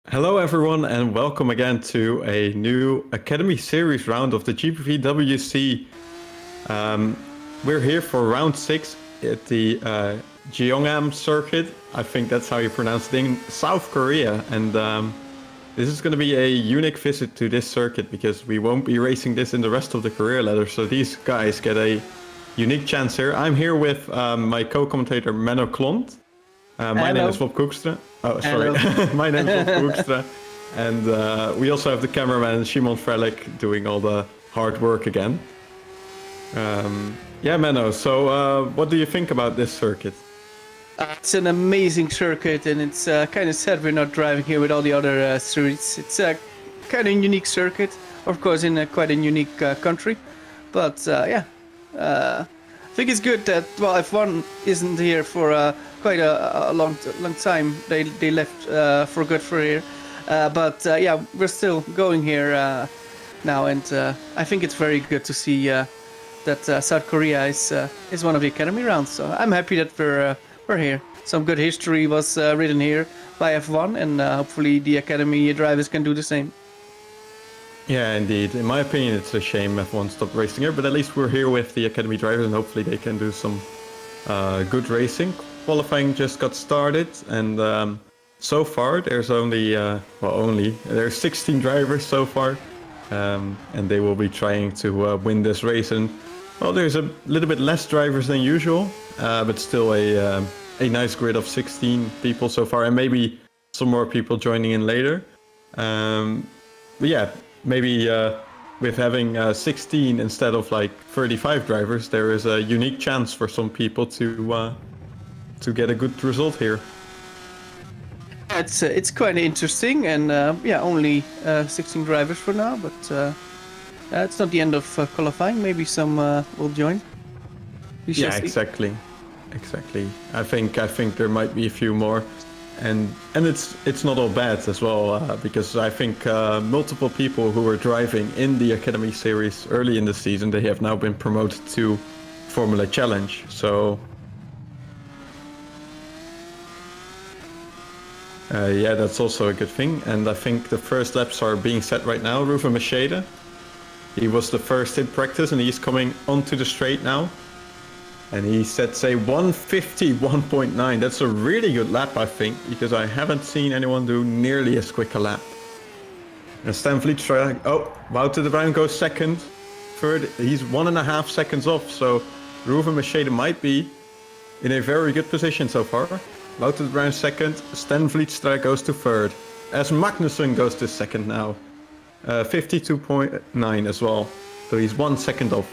Hello everyone and welcome again to a new Academy Series round of the GPVWC. We're here for round 6 at the Yeongam circuit. I think that's how you pronounce it, in South Korea. And this is going to be a unique visit to this circuit because we won't be racing this in the rest of the career ladder. So these guys get a unique chance here. I'm here with my co-commentator Menno Klont. My name is Hoekstra. Oh, sorry. My name is Hoekstra. And we also have the cameraman Szymon Frelik doing all the hard work again. Yeah, Menno, so what do you think about this circuit? It's an amazing circuit, and it's kind of sad we're not driving here with all the other streets. It's a kind of unique circuit, of course, in quite a unique country. But yeah, think it's good that F1 isn't here for quite a long time. They left for good for here, but yeah, we're still going here now, and I think it's very good to see that South Korea is one of the academy rounds. So I'm happy that we're here. Some good history was written here by F1, and hopefully the academy drivers can do the same. Yeah, indeed. In my opinion, it's a shame F1 stopped racing here, but at least we're here with the academy drivers, and hopefully they can do some good racing. Qualifying just got started, and so far there's there's 16 drivers so far, and they will be trying to win this race. And well, there's a little bit less drivers than usual, but still a nice grid of 16 people so far, and maybe some more people joining in later. But yeah. Maybe with having 16 instead of like 35 drivers, there is a unique chance for some people to get a good result here. It's quite interesting, and yeah, only 16 drivers for now, but it's not the end of qualifying. Maybe some will join. Yeah, exactly. I think there might be a few more. And it's not all bad as well, because I think multiple people who were driving in the Academy Series early in the season, they have now been promoted to Formula Challenge. So yeah, that's also a good thing. And I think the first laps are being set right now. Ruven Macheda, he was the first in practice, and he's coming onto the straight now. And he sets a 151.9. That's a really good lap, I think, because I haven't seen anyone do nearly as quick a lap. And Stan Vlietstra, Wouter de Bruin goes second. Third, he's 1.5 seconds off, so Ruven Macheda might be in a very good position so far. Wouter de Bruin second, Stan Vlietstra goes to third. As Magnussen goes to second now. 52.9 as well, so he's 1 second off.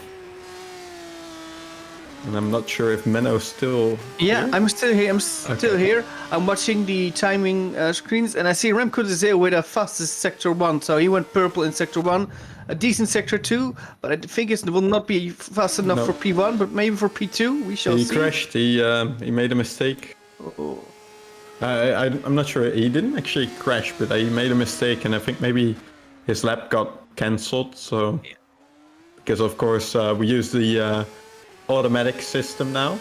And I'm not sure if Menno's still here. I'm still here. Okay. Here. I'm watching the timing screens, and I see Remco de Zeeuw with a fastest Sector 1. So he went purple in Sector 1, a decent Sector 2, but I think it will not be fast enough for P1, but maybe for P2, we shall see. He crashed. He made a mistake. Oh. I'm not sure. He didn't actually crash, but he made a mistake, and I think maybe his lap got cancelled. So, because of course we use the automatic system now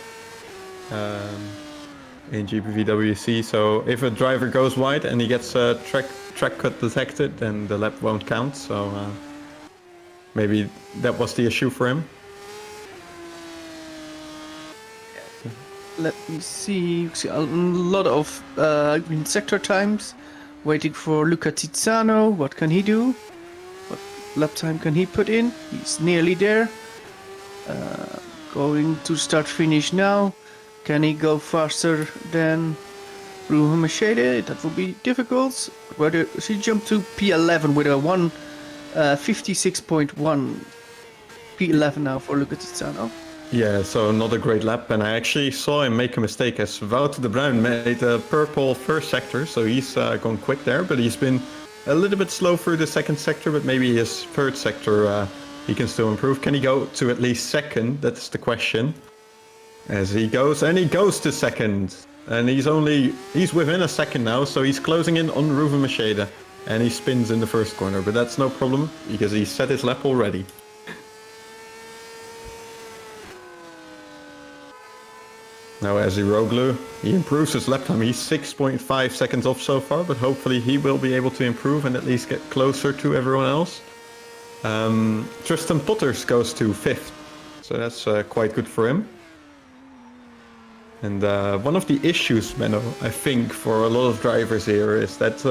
in GPVWC, so if a driver goes wide and he gets a track cut detected, then the lap won't count. So maybe that was the issue for him. Let me see. See a lot of green sector times. Waiting for Luca Tizzano. What can he do? What lap time can he put in? He's nearly there. Going to start finish now. Can he go faster than Ruven Macheda? That will be difficult. Whether she jumped to P11 with a 156.1 P11 now for Luca Tizzano. Yeah, so not a great lap, and I actually saw him make a mistake as Wouter de Bruin made a purple first sector, so he's gone quick there, but he's been a little bit slow through the second sector, but maybe his third sector he can still improve. Can he go to at least second? That's the question. As he goes, and he goes to second. And he's within a second now, so he's closing in on Ruven Macheda. And he spins in the first corner, but that's no problem, because he set his lap already. Now Aziroglu, he improves his lap time. He's 6.5 seconds off so far, but hopefully he will be able to improve and at least get closer to everyone else. Tristan Potters goes to 5th, so that's quite good for him. And one of the issues, Menno, I think, for a lot of drivers here is that,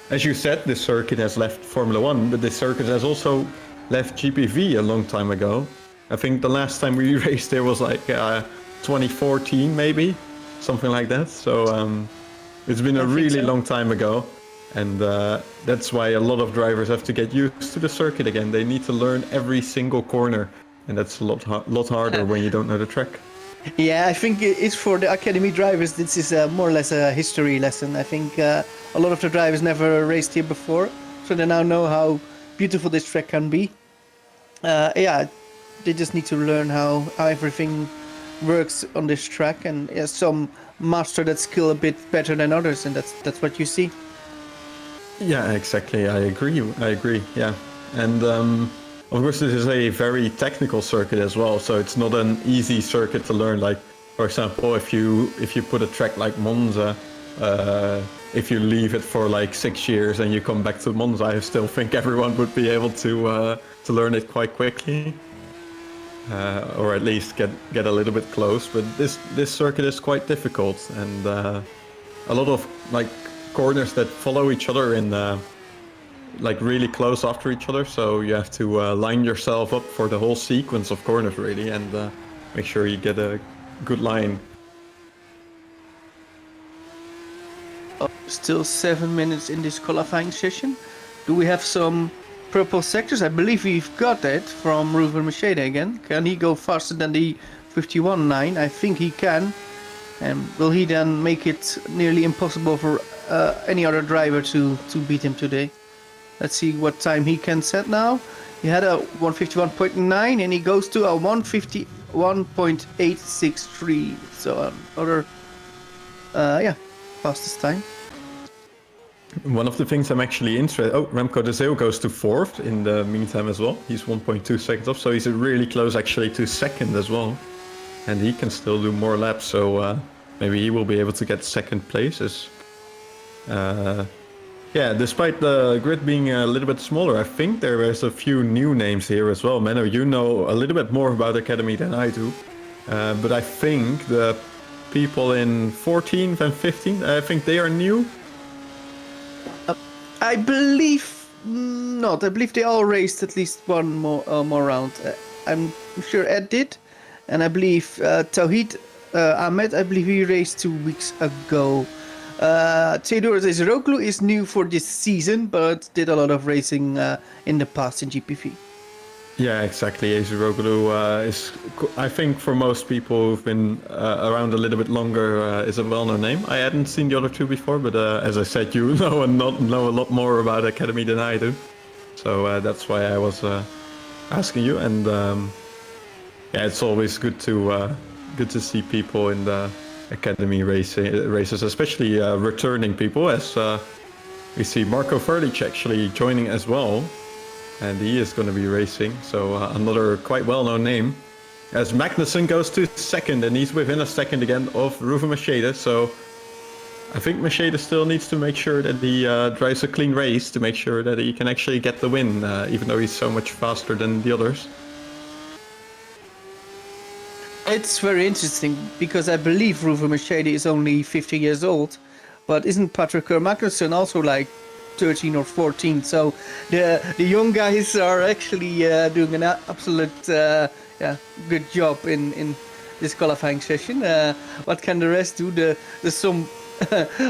as you said, this circuit has left Formula 1, but this circuit has also left GPV a long time ago. I think the last time we raced there was like 2014, maybe, something like that. So it's been a really long time ago. And that's why a lot of drivers have to get used to the circuit again. They need to learn every single corner, and that's a lot harder when you don't know the track. Yeah, I think it's for the academy drivers. This is more or less a history lesson. I think a lot of the drivers never raced here before, so they now know how beautiful this track can be. Yeah, They just need to learn how everything works on this track, and some master that skill a bit better than others, and that's what you see. Yeah, exactly. I agree. Yeah, and of course this is a very technical circuit as well, so it's not an easy circuit to learn. Like, for example, if you put a track like Monza, if you leave it for like 6 years and you come back to Monza, I still think everyone would be able to learn it quite quickly, or at least get a little bit close. But this circuit is quite difficult, and a lot of like corners that follow each other in like really close after each other, so you have to line yourself up for the whole sequence of corners really, and make sure you get a good line. Still 7 minutes in this qualifying session. Do we have some purple sectors? I believe we've got that from Ruven Macheda again. Can he go faster than the 51.9? I think he can. And will he then make it nearly impossible for any other driver to beat him today? Let's see what time he can set now. He had a 151.9 and he goes to a 151.863. So another, fastest time. One of the things I'm actually interested... Oh, Remco de Zeeuw goes to 4th in the meantime as well. He's 1.2 seconds off, so he's really close actually to 2nd as well. And he can still do more laps, so maybe he will be able to get 2nd place. Yeah, despite the grid being a little bit smaller, I think there is a few new names here as well. Menno, you know a little bit more about Academy than I do. But I think the people in 14th and 15th, I think they are new. I believe not. I believe they all raced at least one more round. I'm sure Ed did. And I believe Tawhid Ahmed, I believe he raced 2 weeks ago. Theodor Zezeroglu is new for this season, but did a lot of racing in the past in GPV. Yeah, exactly. Zezeroglu is, I think, for most people who've been around a little bit longer, is a well-known name. I hadn't seen the other two before, but as I said, you know a lot more about Academy than I do. So that's why I was asking you. And yeah, it's always good to see people in the Academy races, especially returning people, as we see Marco Frelik actually joining as well. And he is going to be racing, so another quite well-known name. As Magnussen goes to 2nd, and he's within a second again of Ruven Macheda, so I think Macheda still needs to make sure that he drives a clean race to make sure that he can actually get the win, even though he's so much faster than the others. It's very interesting, because I believe Ruven Macheda is only 50 years old, but isn't Patrick Magnussen also like 13 or 14? So the young guys are actually doing an absolute good job in this qualifying session. What can the rest do? The some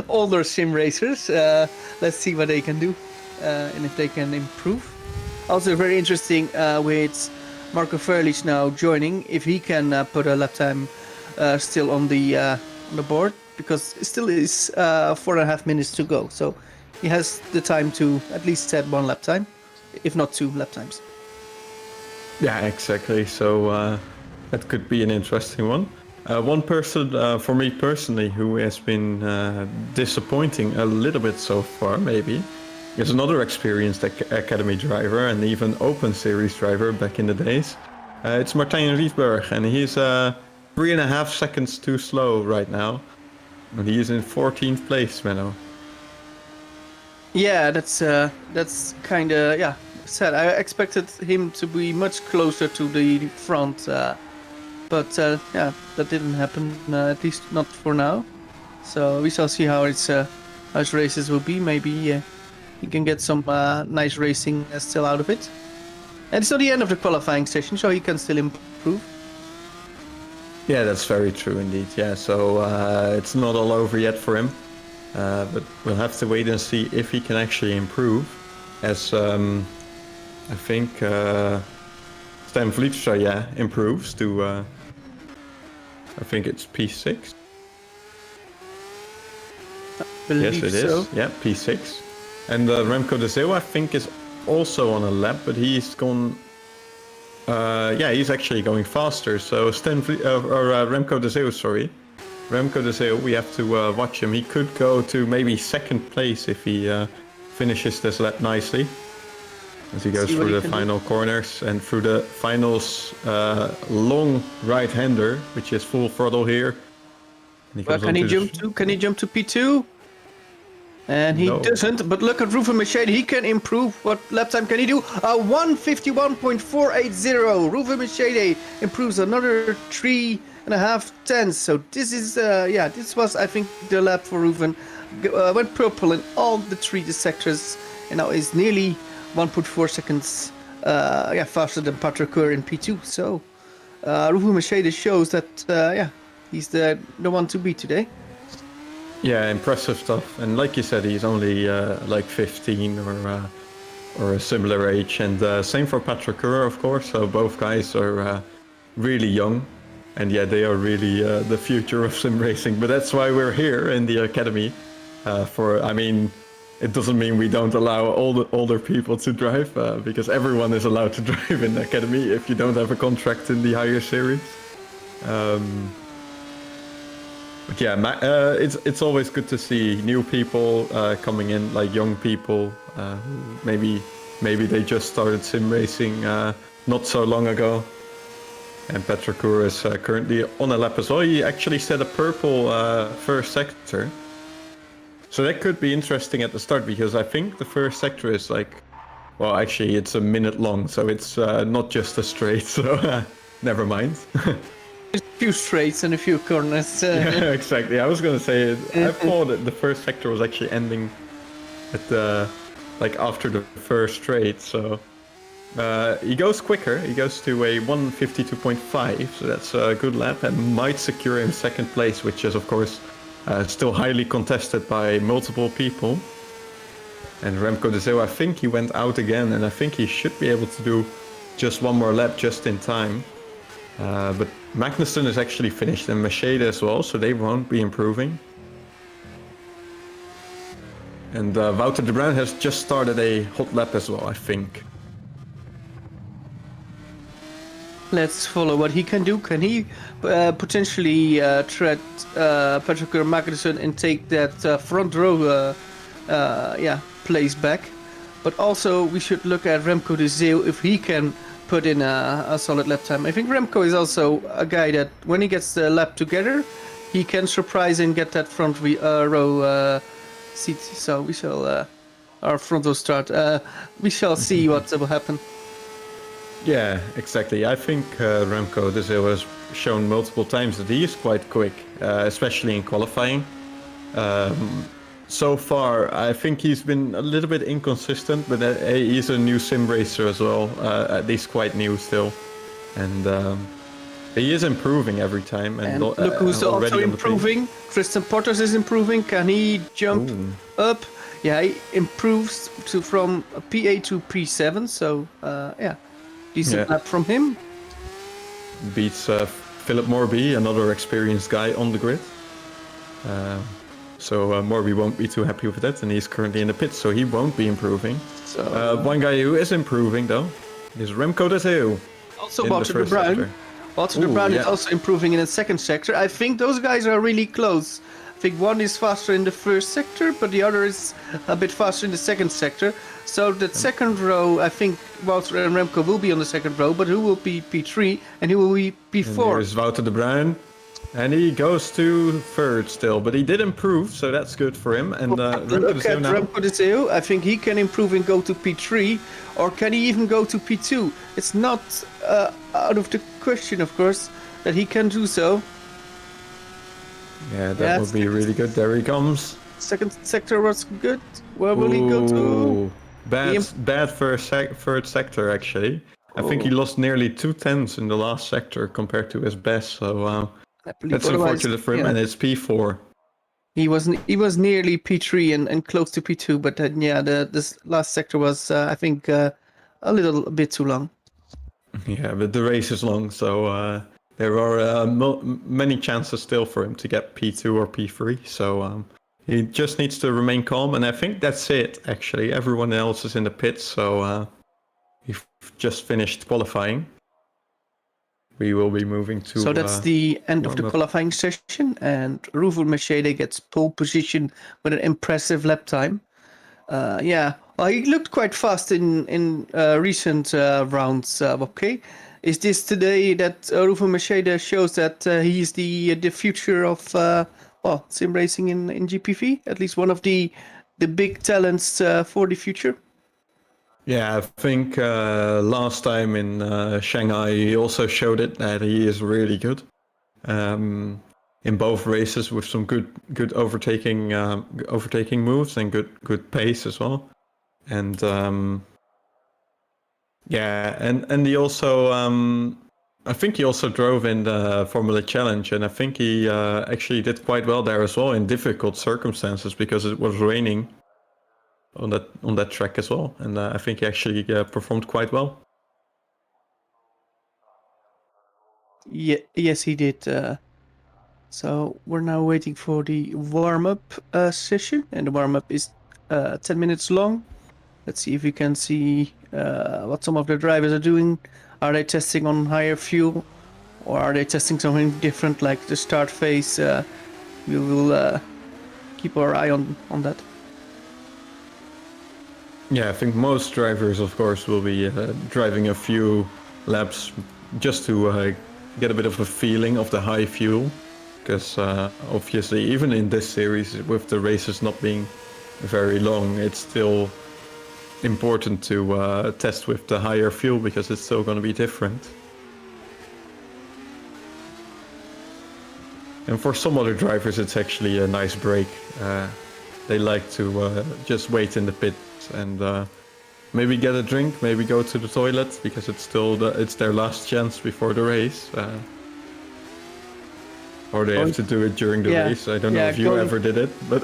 older sim racers. Let's see what they can do and if they can improve. Also very interesting with Marco Frelich now joining, if he can put a lap time still on the board, because it still is 4.5 minutes to go. So he has the time to at least set 1 lap time, if not 2 lap times. Yeah, exactly. So that could be an interesting one. One person, for me personally, who has been disappointing a little bit so far, maybe, is another experienced Academy driver and even Open Series driver back in the days. It's Martijn Rietberg, and he's 3.5 seconds too slow right now. And he is in 14th place, Menno. Yeah, that's kind of sad. I expected him to be much closer to the front, but that didn't happen. At least not for now. So we shall see how his races will be. Maybe he can get some nice racing still out of it. And it's not the end of the qualifying session, so he can still improve. Yeah, that's very true indeed. Yeah, so it's not all over yet for him. But we'll have to wait and see if he can actually improve. As I think Stan Vlietstra, improves to, I think it's P6. Yes, it is. So. Yeah, P6. And Remco de Zeeuw, I think, is also on a lap, but he's gone Yeah, he's actually going faster. So Remco de Zeeuw, sorry. Remco de Zeeuw, we have to watch him. He could go to maybe second place if he finishes this lap nicely. As he goes through the final corners and through the finals long right-hander, which is full throttle here. Can he jump to P2? And he doesn't, but look at Ruven Mercedes, he can improve. What lap time can he do? 1:51.480. Ruven Mercedes improves another 3.5 tenths. So this is, this was, I think, the lap for Ruven. Went purple in all the three sectors, and now is nearly 1.4 seconds faster than Patrick Keur in P2. So Ruven Mercedes shows that, he's the one to beat today. Yeah, impressive stuff. And like you said, he's only like 15 or a similar age. And same for Patrick Keur, of course. So both guys are really young. And yeah, they are really the future of sim racing. But that's why we're here in the academy. It doesn't mean we don't allow older people to drive, because everyone is allowed to drive in the academy if you don't have a contract in the higher series. But yeah, it's always good to see new people coming in, like young people. Maybe they just started sim racing not so long ago. And Patrick Keur is currently on a lap as well. He actually set a purple first sector. So that could be interesting at the start, because I think the first sector is actually it's a minute long, so it's not just a straight, so never mind. A few straights and a few corners. Yeah, exactly. I was going to say, I thought that the first sector was actually ending at after the first straight, so he goes quicker. He goes to a 1:52.5, so that's a good lap and might secure him second place, which is of course still highly contested by multiple people. And Remco de Zeeuw, I think he went out again, and I think he should be able to do just one more lap just in time. But Magnussen is actually finished, and Mercedes as well, so they won't be improving. And Wouter de Bruin has just started a hot lap as well, I think. Let's follow what he can do. Can he potentially tread Patrick Keur, Magnussen and take that front row place back? But also we should look at Remco de Zeeuw if he can put in a solid lap time. I think Remco is also a guy that when he gets the lap together, he can surprise and get that front row seat. So we shall, our front row start. We shall see what will happen. Yeah, exactly. I think Remco de Zeeuw has shown multiple times that he is quite quick, especially in qualifying. So far, I think he's been a little bit inconsistent, but he's a new sim racer as well, at least quite new still. And he is improving every time. And look who's also improving. Tristan Portas is improving. Can he jump up? Yeah, he improves from P8 to P7, so decent lap from him. Beats Philip Morby, another experienced guy on the grid. So Morby won't be too happy with that, and he's currently in the pits, so he won't be improving. So one guy who is improving, though, is Remco de Zeeuw. Also Wouter de Bruin. Wouter de Bruin is also improving in the second sector. I think those guys are really close. I think one is faster in the first sector, but the other is a bit faster in the second sector. So the second row, I think Wouter and Remco will be on the second row, but who will be P3 and who will be P4? And there's Wouter de Bruin. And he goes to third still, but he did improve, so that's good for him. And Remco de Zeeuw, I think he can improve and go to P3, or can he even go to P2? It's not out of the question, of course, that he can do so. Yeah, that would be really good. There he comes. Second sector was good. Where will he go to? Bad third sector, actually. I think he lost nearly 2 tenths in the last sector compared to his best, so that's unfortunate for him, and it's P4. He was nearly P3 and close to P2, but then this last sector was I think a little bit too long. Yeah, but the race is long, so there are many chances still for him to get P2 or P3. So he just needs to remain calm, and I think that's it. Actually, everyone else is in the pits, so we've just finished qualifying. we will be moving to. So that's the end of the warm-up. qualifying session, and Ruven Mercedes gets pole position with an impressive lap time. Well, he looked quite fast in recent rounds. Okay, is this today that Ruven Mercedes shows that he is the future of sim racing in GPV? At least one of the big talents for the future. Yeah, I think last time in Shanghai he also showed it that he is really good in both races with some good overtaking moves and good pace as well. And and he also I think he also drove in the Formula Challenge, and I think he actually did quite well there as well in difficult circumstances because it was raining on that track as well, and I think he actually performed quite well. Yeah, yes, he did. So we're now waiting for the warm-up session, and the warm-up is 10 minutes long. Let's see if we can see what some of the drivers are doing. Are they testing on higher fuel, or are they testing something different, like the start phase? We will keep our eye on that. Yeah, I think most drivers, of course, will be driving a few laps just to get a bit of a feeling of the high fuel. Because obviously, even in this series, with the races not being very long, it's still important to test with the higher fuel because it's still going to be different. And for some other drivers, it's actually a nice break. They like to just wait in the pit and maybe get a drink, maybe go to the toilet because it's still it's their last chance before the race. Or they have to do it during the race. I don't know if you ever did it, but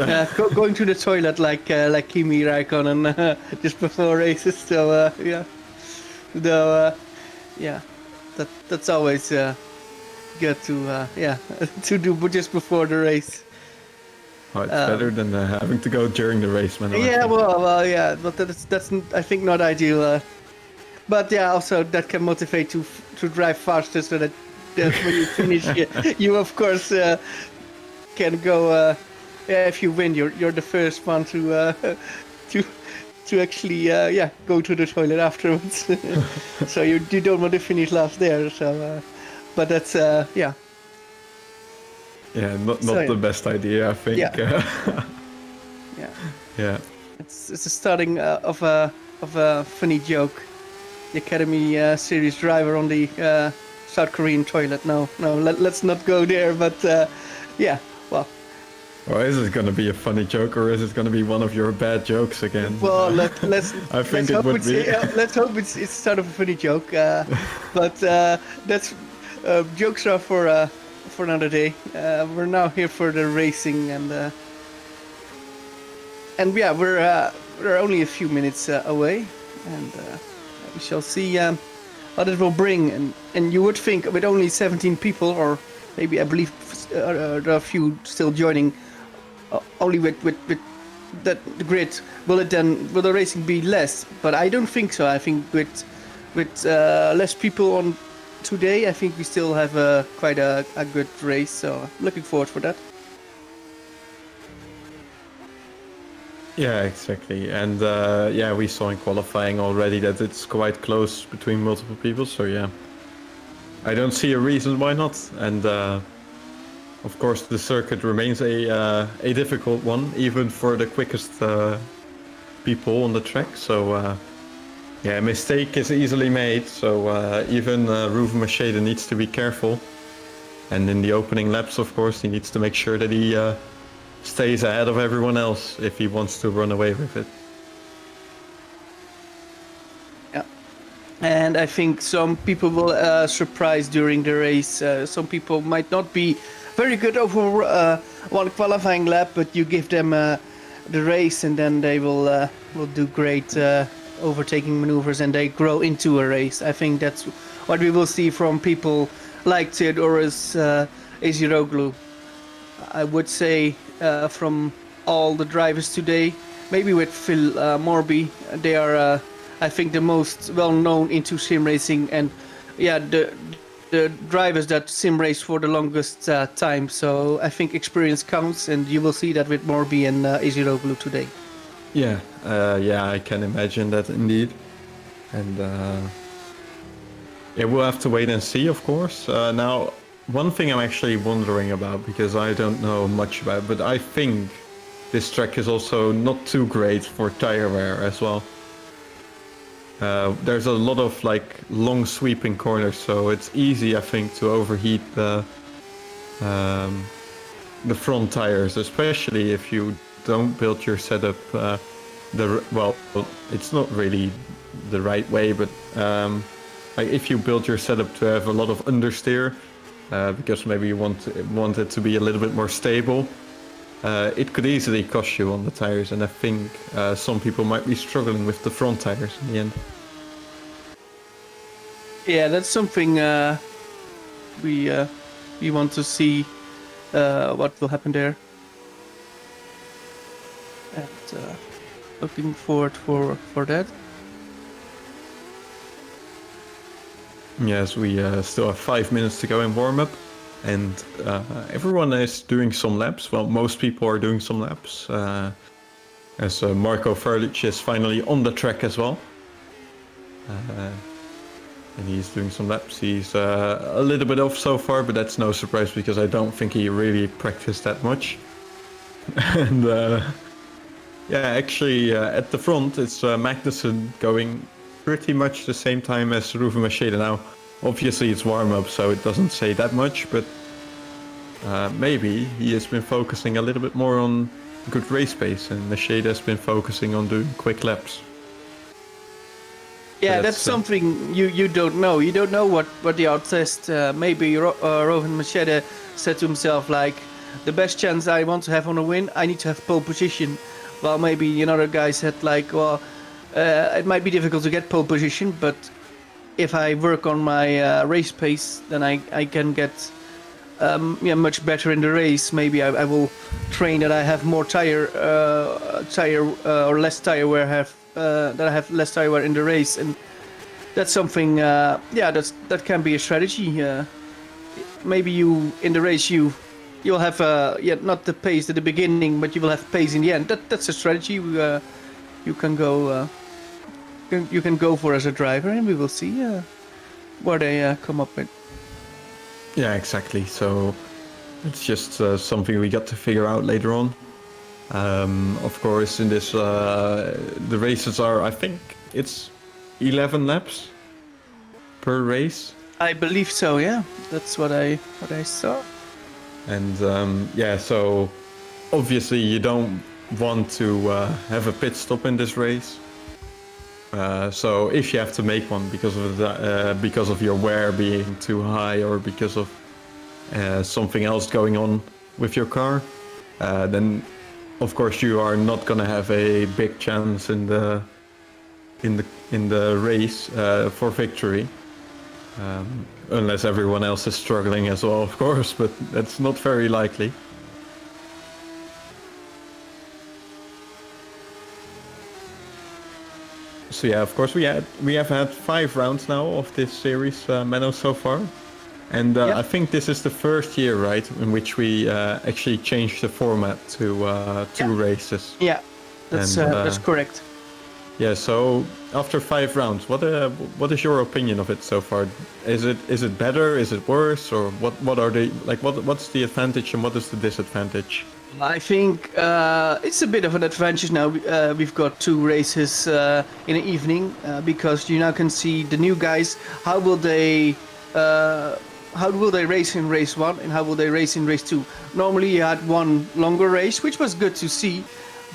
going to the toilet like Kimi Räikkönen just before races. So that's always good to to do just before the race. Oh, it's better than having to go during the race, man. Yeah, but that's I think not ideal. But yeah, also that can motivate to drive faster so that when you finish, you of course can go. If you win, you're the first one to actually go to the toilet afterwards. So you don't want to finish last there. So, but that's Yeah, not the best idea, I think. Yeah. It's the starting of a funny joke. The Academy Series driver on the South Korean toilet. No, let's not go there. But well. Or is it going to be a funny joke, or is it going to be one of your bad jokes again? Well, let's. I think it would be. Let's hope it's sort of a funny joke. But that's jokes are for another day. We're now here for the racing, and we're only a few minutes away, and we shall see what it will bring. And you would think with only 17 people, or maybe I believe there are a few still joining, only with that the grid, will the racing be less? But I don't think so. I think with less people on today, I think we still have quite a good race. So looking forward for that. Yeah, exactly. And we saw in qualifying already that it's quite close between multiple people. So yeah, I don't see a reason why not. And of course, the circuit remains a difficult one, even for the quickest people on the track. So a mistake is easily made. So even Ruven Mercedes needs to be careful. And in the opening laps, of course, he needs to make sure that he stays ahead of everyone else if he wants to run away with it. Yeah, and I think some people will surprise during the race. Some people might not be very good over one qualifying lap, but you give them the race, and then they will do great overtaking maneuvers, and they grow into a race. I think that's what we will see from people like Theodoros Eziroglu. I would say from all the drivers today, maybe with Phil Morby, they are I think the most well known into sim racing, and the drivers that sim race for the longest time. So I think experience counts, and you will see that with Morby and Blue today. Yeah, I can imagine that indeed. And yeah, we'll have to wait and see, of course. Now, one thing I'm actually wondering about, because I don't know much about, but I think this track is also not too great for tire wear as well. There's a lot of like long sweeping corners, so it's easy, I think, to overheat the front tires, especially if you don't build your setup well, it's not really the right way, but like if you build your setup to have a lot of understeer, because maybe you want it to be a little bit more stable, it could easily cost you on the tires, and I think some people might be struggling with the front tires in the end. Yeah, that's something we want to see what will happen there, and looking forward for that. Yes, we still have 5 minutes to go in warm-up, and everyone is doing some laps. Well, most people are doing some laps, as Marco Frelik is finally on the track as well. And he's doing some laps. He's a little bit off so far, but that's no surprise because I don't think he really practiced that much. And yeah, actually at the front it's Magnussen going pretty much the same time as Ruven Macheda. Now, obviously it's warm-up, so it doesn't say that much, but maybe he has been focusing a little bit more on good race pace, and Macheda has been focusing on doing quick laps. Yeah, that's something you don't know. You don't know what the outtest. Maybe Ruven Macheda said to himself, like, the best chance I want to have on a win, I need to have pole position. While maybe another guy said, like, well, it might be difficult to get pole position, but if I work on my race pace, then I can get much better in the race. Maybe I will train that I have more tire or less tire wear, that I have less tire wear in the race, and that's something. That can be a strategy. Maybe you in the race you'll have not the pace at the beginning, but you will have pace in the end. That's a strategy you can go for as a driver, and we will see what they come up with. Yeah, exactly. So it's just something we got to figure out later on. Of course, in this the races are, I think it's 11 laps per race. I believe so. Yeah, that's what I saw. And yeah, so obviously you don't want to have a pit stop in this race. So if you have to make one because of your wear being too high, or because of something else going on with your car, then of course you are not gonna have a big chance in the race for victory, unless everyone else is struggling as well, of course, but that's not very likely. So yeah, of course we have had 5 rounds now of this series, Menno, so far, and Yep. I think this is the first year, right, in which we actually changed the format to 2 races. Yeah, that's correct. Yeah. So after 5 rounds, what is your opinion of it so far? Is it better? Is it worse? Or what are they like? What's the advantage and what is the disadvantage? I think it's a bit of an advantage now. We've got 2 races in the evening because you now can see the new guys. How will they race in race 1 and how will they race in race 2? Normally you had one longer race, which was good to see,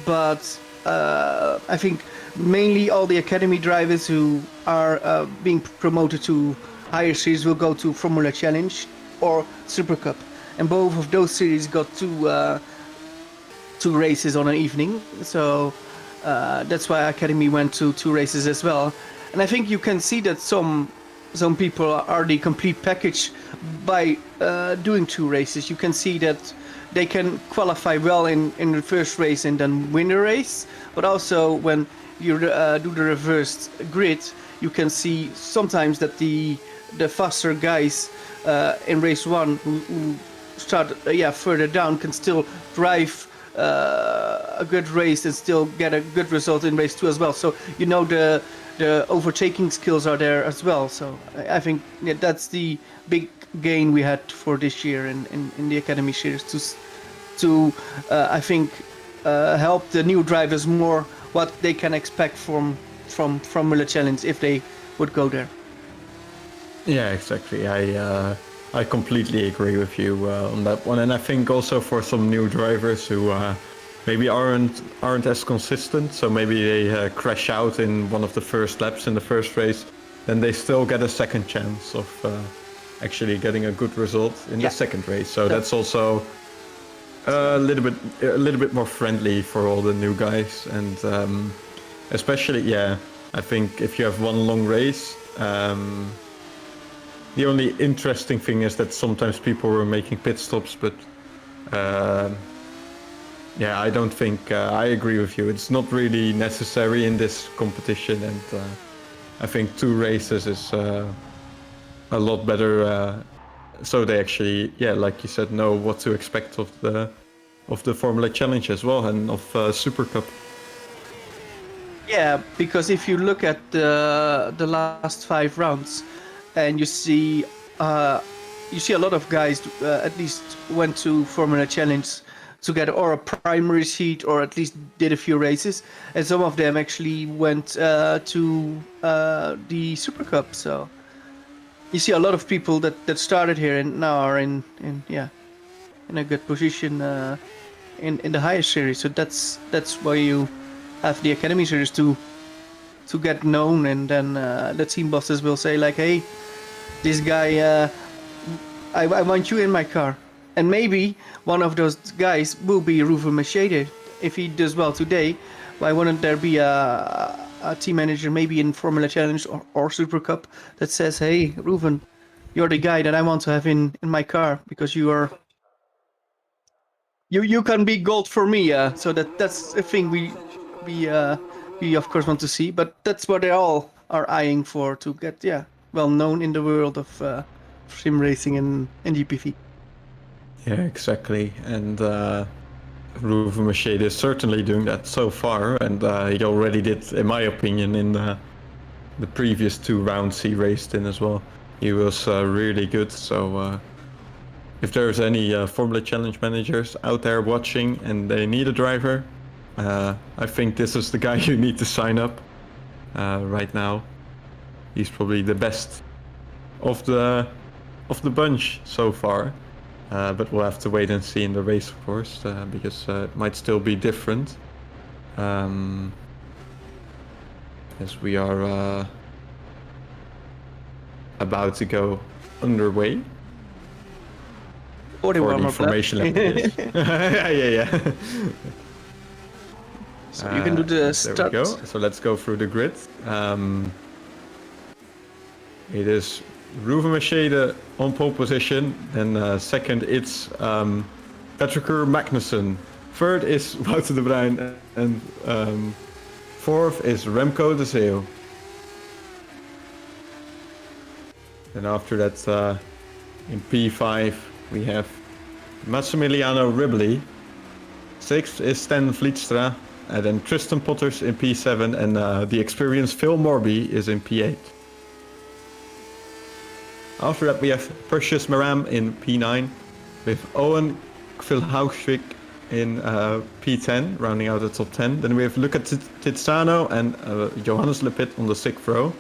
but I think mainly all the academy drivers who are being promoted to higher series will go to Formula Challenge or Super Cup, and both of those series got 2 races on an evening, so that's why Academy went to 2 races as well. And I think you can see that some people are the complete package by doing 2 races. You can see that they can qualify well in the first race and then win the race, but also when you do the reversed grid, you can see sometimes that the the faster guys in race 1 who start further down can still drive a good race and still get a good result in race 2 as well. So the overtaking skills are there as well. So I think that's the big gain we had for this year in the Academy Series to I think help the new drivers more what they can expect from Formula Challenge if they would go there. Yeah, exactly. I completely agree with you on that one, and I think also for some new drivers who maybe aren't as consistent, so maybe they crash out in one of the first laps in the first race, then they still get a second chance of actually getting a good result in the second race. So that's also a little bit more friendly for all the new guys, and especially I think if you have one long race. The only interesting thing is that sometimes people were making pit stops, but I don't think I agree with you. It's not really necessary in this competition, and I think 2 races is a lot better. So they actually, like you said, know what to expect of the Formula Challenge as well, and of Super Cup. Yeah, because if you look at the last 5 rounds. And you see a lot of guys at least went to Formula Challenge to get or a primary seat or at least did a few races, and some of them actually went to the Super Cup. So you see a lot of people that started here and now are in a good position in the highest series. So that's why you have the Academy Series to get known, and then the team bosses will say like, hey, this guy, I want you in my car. And maybe one of those guys will be Ruven Machede. If he does well today, why wouldn't there be a team manager maybe in Formula Challenge or Super Cup that says, hey, Ruven, you're the guy that I want to have in my car because you can be gold for me. So that's a thing we of course want to see. But that's what they all are eyeing for, to get well known in the world of sim racing and GPV. Yeah, exactly. And Ruven Machede is certainly doing that so far, and he already did, in my opinion, in the previous 2 rounds he raced in as well. He was really good. So if there's any Formula Challenge managers out there watching and they need a driver, I think this is the guy you need to sign up right now. He's probably the best of the bunch so far, but we'll have to wait and see in the race, of course, because it might still be different. As we are about to go underway. For the formation lap. Yeah. So you can do the start. There we go. So let's go through the grid. It is Ruven Machede on pole position. Then second, it's Patricker Magnussen. Third is Wouter de Bruin. And fourth is Remco de Zeeuw. And after that, in P5, we have Massimiliano Ribli. Sixth is Stan Vlietstra. And then Tristan Potters in P7. And the experienced Phil Morby is in P8. After that, we have Precious Maram in P9, with Owen Vilhouwswijk in P10, rounding out the top 10. Then we have Luca Tizzano and Johannes Lepit on the 6th row.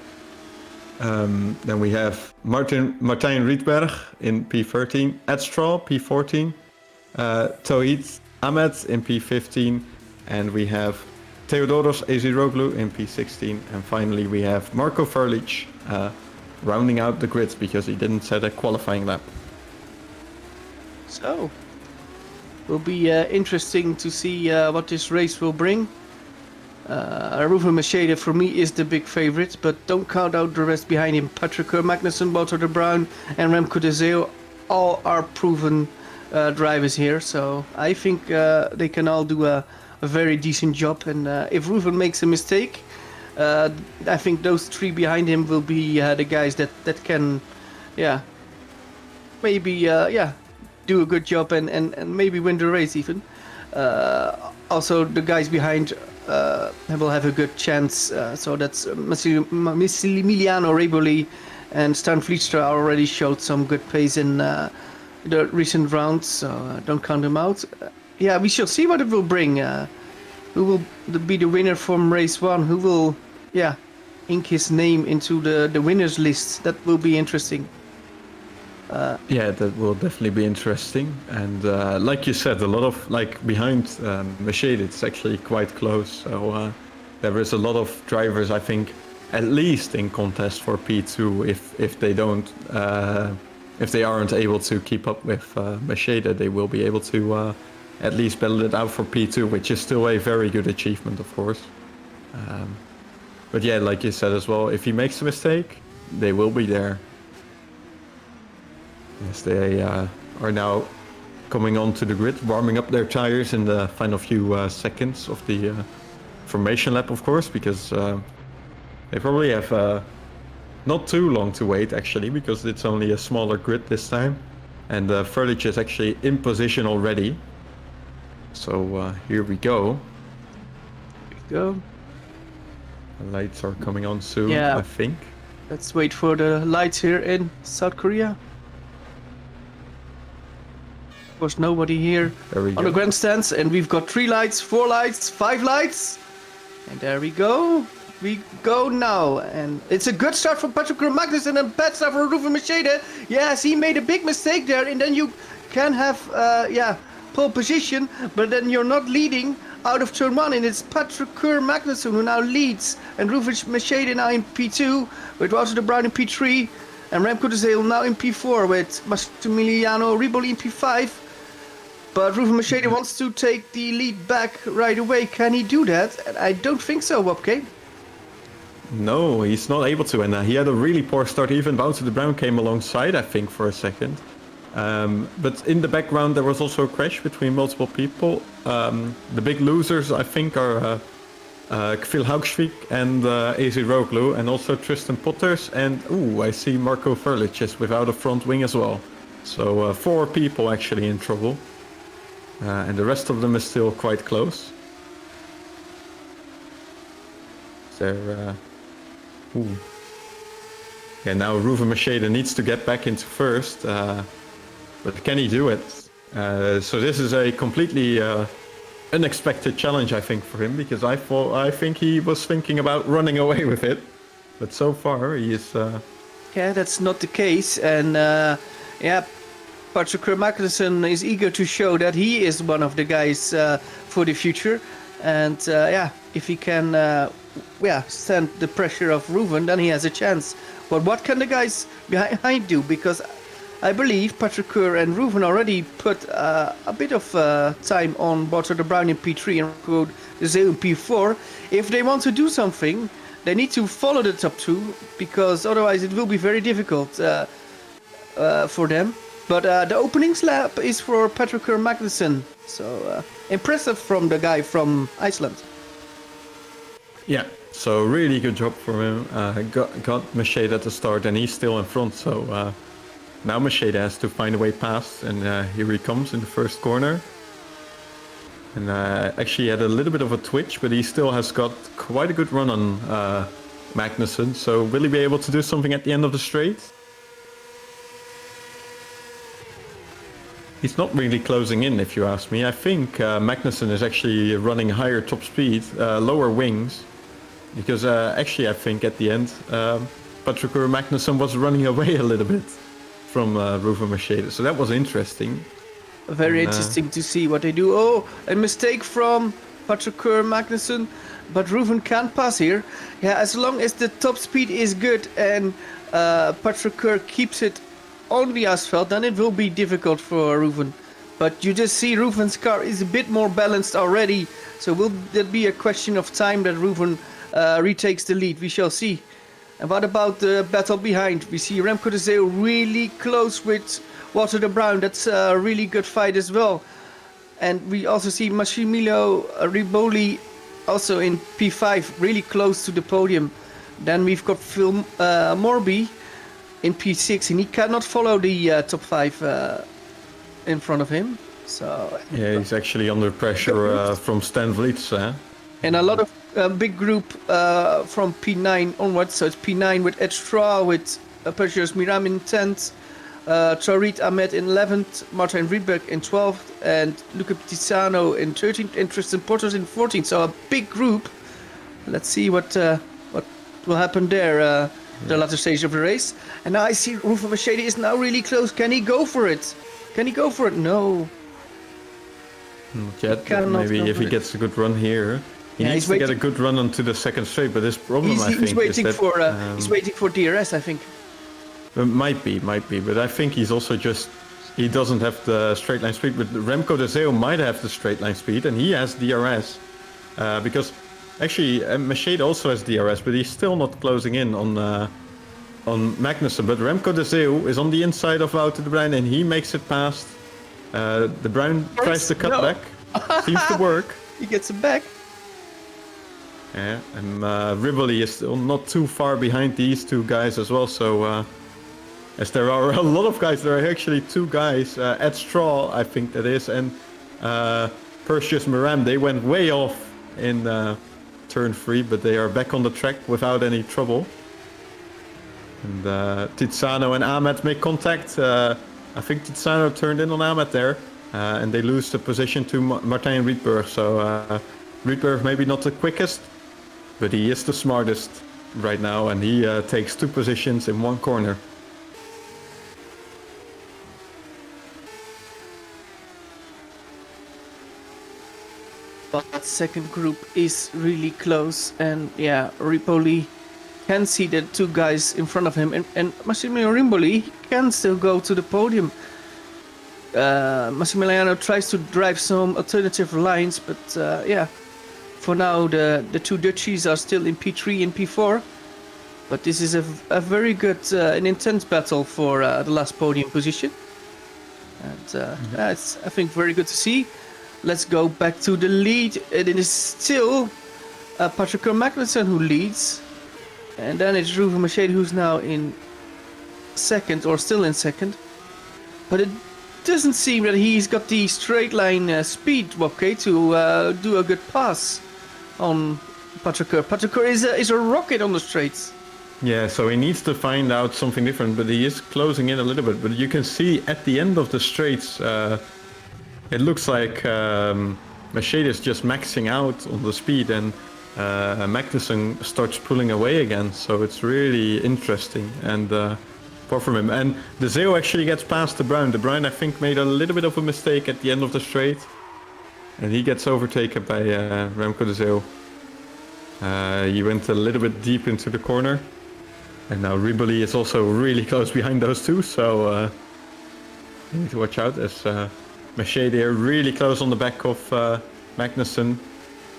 Then we have Martijn Rietberg in P13, Ed Straw, P14, Toit Ahmed in P15, and we have Theodoros Eziroglu in P16, and finally we have Marco Frelik rounding out the grid because he didn't set a qualifying lap. So, will be interesting to see what this race will bring. Ruven Machede for me is the big favorite, but don't count out the rest behind him. Patrick Magnussen, Wouter de Bruin and Remco de Zeeuw all are proven drivers here, so I think they can all do a very decent job, and if Ruven makes a mistake, I think those 3 behind him will be the guys that can yeah, maybe do a good job and maybe win the race even. Also, the guys behind will have a good chance. So that's Massimiliano Reboli and Stan Vlietstra already showed some good pace in the recent rounds, so don't count them out. Yeah, we shall see what it will bring. Who will be the winner from race 1? Who will, ink his name into the winners list? That will be interesting. Yeah, that will definitely be interesting. And like you said, a lot of behind Mercedes, it's actually quite close. So there is a lot of drivers, I think, at least in contest for P2. If they don't, if they aren't able to keep up with Mercedes, they will be able to at least battle it out for P2, which is still a very good achievement, of course. But yeah, like you said as well, if he makes a mistake, they will be there. Yes, they are now coming onto the grid, warming up their tires in the final few seconds of the formation lap, of course, because they probably have not too long to wait, actually, because it's only a smaller grid this time. And Frelik is actually in position already. So here we go. Go. The lights are coming on soon, Yeah. I think. Let's wait for the lights here in South Korea. Of course, nobody here There we on go. the grandstands, and we've got 3 lights, 4 lights, 5 lights, and there we go. We go now, and it's a good start for Patrick Magnussen and bad start for Ruven Mercedes. Yes, he made a big mistake there, and then you can have pole position, but then you're not leading out of turn 1, and it's Patrick Magnussen who now leads, and Ruven Mercedes now in P2 with Wouter de Bruin in P3, and Remco de Zeil now in P4 with Massimiliano Reboli in P5. But Ruven Mercedes wants to take the lead back right away. Can he do that? And I don't think so, Wopke. No, he's not able to, and he had a really poor start. Even Wouter de Bruin came alongside, I think, for a second. But in the background, there was also a crash between multiple people. The big losers, I think, are Kvil Hauksvik and AZ Roglu, and also Tristan Potters. And I see Marco Verlich is without a front wing as well. So 4 people actually in trouble. And the rest of them is still quite close. There. Yeah, now Ruven Mercedes needs to get back into first, but can he do it? So this is a completely unexpected challenge, I think, for him, because I think he was thinking about running away with it, but so far he is. Yeah, that's not the case, and Patrick Magnussen is eager to show that he is one of the guys for the future, and if he can stand the pressure of Ruven, then he has a chance. But what can the guys behind do? Because I believe Patrick Keur and Ruven already put a bit of time on Wouter de Bruin in P3 and Remco de Zeil in P4. If they want to do something, they need to follow the top 2, because otherwise it will be very difficult for them. But the openings lap is for Patrick Magnussen, so impressive from the guy from Iceland. Yeah, so really good job for him. Got Mercedes at the start, and he's still in front. So now Mercedes has to find a way past, and here he comes in the first corner. And actually had a little bit of a twitch, but he still has got quite a good run on Magnussen. So will he be able to do something at the end of the straight? He's not really closing in, if you ask me. I think Magnussen is actually running higher top speed, lower wings. Because actually I think at the end, Patrick Magnussen was running away a little bit from Ruven Mercedes. So that was interesting. Very interesting to see what they do. Oh, a mistake from Patrick Magnussen, but Ruven can't pass here. Yeah, as long as the top speed is good and Patrick keeps it on the asphalt, then it will be difficult for Ruven. But you just see Ruven's car is a bit more balanced already. So will that be a question of time that Ruven retakes the lead? We shall see. And what about the battle behind? We see Remco de Zeil really close with Wouter de Bruin. That's a really good fight as well. And we also see Massimiliano Reboli also in P5, really close to the podium. Then we've got Phil Morby in P6 and he cannot follow the top 5 in front of him. So Yeah, he's actually under pressure from Stan Vliets. and a lot of big group from P9 onwards. So it's P9 with Hoekstra, with Perseus Miram in 10th, Trarit Ahmed in 11th, Martin Riedberg in 12th, and Luca Pisano in 13th, and Tristan Portos in 14th. So a big group. Let's see what will happen there. The latter stage of the race. And now I see Rufa Machete is now really close. Can he go for it? Can he go for it? No. Not yet. Cannot Maybe go if for he it. gets a good run here. He Yeah, needs he's to get a good run onto the second straight, but his problem, I think, He's waiting is that... he's waiting for DRS, I think. Might be, but I think he's also just... He doesn't have the straight line speed, but Remco de Zeeuw might have the straight line speed, and he has DRS. Because, actually, Machete also has DRS, but he's still not closing in on Magnussen. But Remco de Zeeuw is on the inside of Wouter de Bruin, and he makes it past. De Bruin tries to cut No. back. Seems to work. He gets it back. Yeah, and Riboli is still not too far behind these two guys as well, so as there are a lot of guys, there are actually two guys, Ed Straw, I think that is, and Perseus Moran, they went way off in turn 3, but they are back on the track without any trouble. And Tiziano and Ahmed make contact. I think Tiziano turned in on Ahmed there, and they lose the position to Martijn Rietberg, so Rietberg maybe not the quickest, but he is the smartest right now, and he takes 2 positions in 1 corner. But that second group is really close, and yeah, Ripoli can see the 2 guys in front of him, and Massimiliano Rimboli can still go to the podium. Massimiliano tries to drive some alternative lines, but yeah, for now the 2 Dutchies are still in P3 and P4. But this is a very good and intense battle for the last podium position. And yeah, it's, I think, very good to see. Let's go back to the lead. It is still Patrick Magnussen who leads. And then it's Ruven Machete who's now in second, or still in second. But it doesn't seem that he's got the straight line speed, Wopke, to do a good pass on Patrick. Patrick is a rocket on the straights. Yeah, so he needs to find out something different, but he is closing in a little bit. But you can see at the end of the straights, it looks like Machete is just maxing out on the speed, and Magnussen starts pulling away again. So it's really interesting, and far from him. And de Zeeuw actually gets past De Bruin. De Bruin, I think, made a little bit of a mistake at the end of the straight, and he gets overtaken by Remco de Zeeuw. He went a little bit deep into the corner. And now Riboli is also really close behind those two, so you need to watch out as Machete are really close on the back of Magnussen.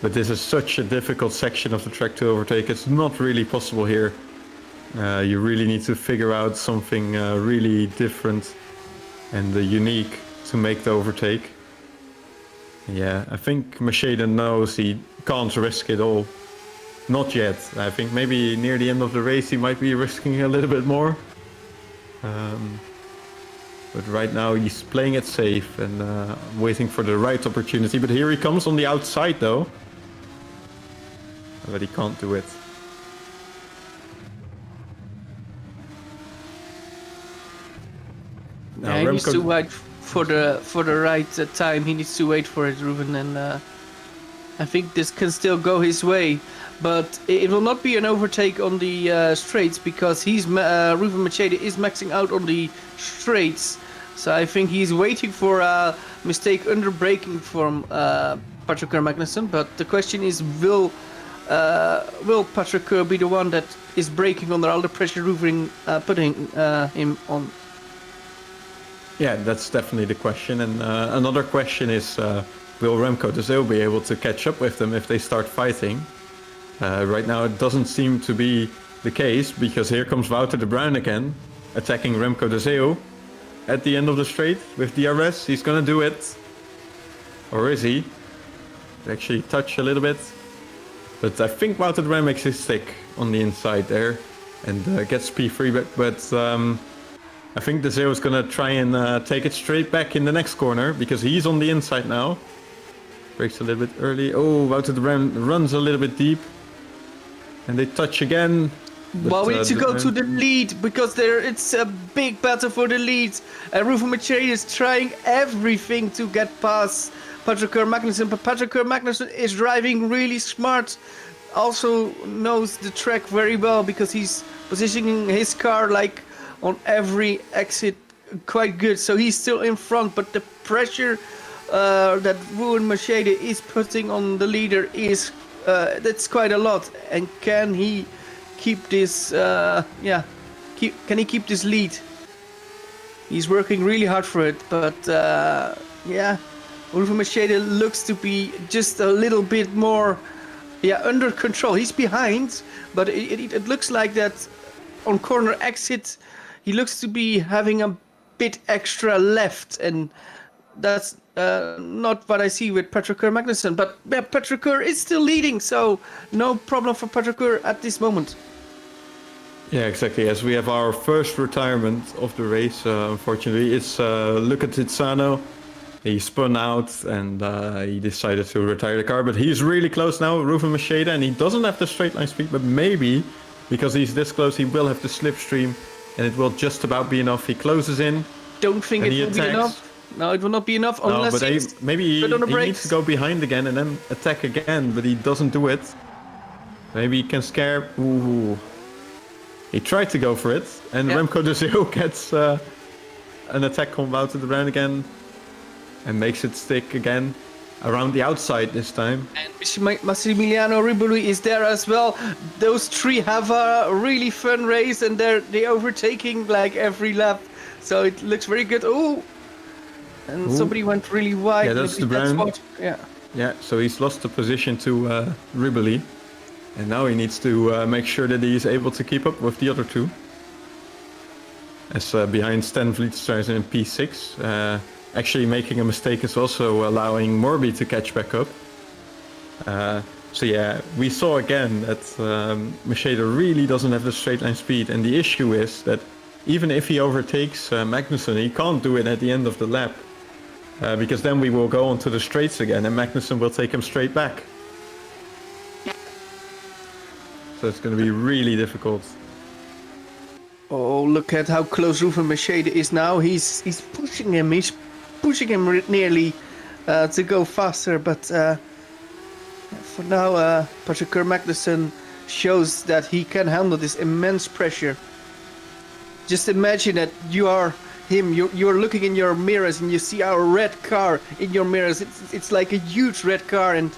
But this is such a difficult section of the track to overtake. It's not really possible here. You really need to figure out something really different and unique to make the overtake. Yeah, I think Machete knows he can't risk it all. Not yet. I think maybe near the end of the race he might be risking a little bit more. But right now he's playing it safe and waiting for the right opportunity. But here he comes on the outside though. But he can't do it. Now, Yeah, he needs to wait for the right time. He needs to wait for it, Ruben, and I think this can still go his way. But it will not be an overtake on the straights, because Ruven Machete is maxing out on the straights. So I think he's waiting for a mistake under braking from Patrick Magnussen. But the question is, will Patrick be the one that is braking under all the pressure Ruven putting him on? Yeah, that's definitely the question. And another question is, will Remco de Zeeuw be able to catch up with them if they start fighting? Right now it doesn't seem to be the case, because here comes Wouter de Bruin again, attacking Remco de Zeeuw at the end of the straight with DRS. He's gonna do it. Or is he? Actually touch a little bit. But I think Wouter de Bruin makes his stick on the inside there. and gets P3 back. But I think the Zero is gonna try and take it straight back in the next corner because he's on the inside now. Breaks a little bit early. Oh, out to the runs a little bit deep, and they touch again. But, well, we need to go to the lead because it's a big battle for the lead. Ruven Machete is trying everything to get past Patrick Magnussen, but Patrick Magnussen is driving really smart. Also knows the track very well because he's positioning his car like on every exit quite good. So he's still in front, but the pressure that Ruven Machete is putting on the leader is that's quite a lot. And can he keep this? Can he keep this lead? He's working really hard for it, but Ruven Machete looks to be just a little bit more under control. He's behind, but it looks like that on corner exit he looks to be having a bit extra left, and that's not what I see with Patrick Magnussen. But Patrick is still leading, so no problem for Patrick at this moment. Yeah, exactly. As we have our first retirement of the race, unfortunately, it's Luca Tizzano. He spun out and he decided to retire the car, but he's really close now, Ruven Machete, and he doesn't have the straight line speed, but maybe because he's this close, he will have the slipstream, and it will just about be enough. He closes in. Don't think it will be enough. No, it will not be enough unless maybe he needs to go behind again and then attack again, but he doesn't do it. Maybe he can scare. Ooh. He tried to go for it, and Remco de Zeeuw gets an attack combo out to the ground again and makes it stick again around the outside this time. And Massimiliano Riboli is there as well. Those three have a really fun race, and they're overtaking like every lap, so it looks very good. Oh, and somebody went really wide. Yeah, that's the Brown. Yeah, so he's lost the position to Riboli. And now he needs to make sure that he is able to keep up with the other two. As behind Stan Vlietstraat in P6. Actually making a mistake is also allowing Morby to catch back up. So yeah, we saw again that Machete really doesn't have the straight line speed. And the issue is that even if he overtakes Magnussen, he can't do it at the end of the lap. Because then we will go onto the straights again and Magnussen will take him straight back. So it's going to be really difficult. Oh, look at how close Ruven Machete is now. He's pushing him. He's pushing him nearly to go faster. But for now, Patrick Magnussen shows that he can handle this immense pressure. Just imagine that you are him. You're looking in your mirrors and you see our red car in your mirrors. It's like a huge red car, and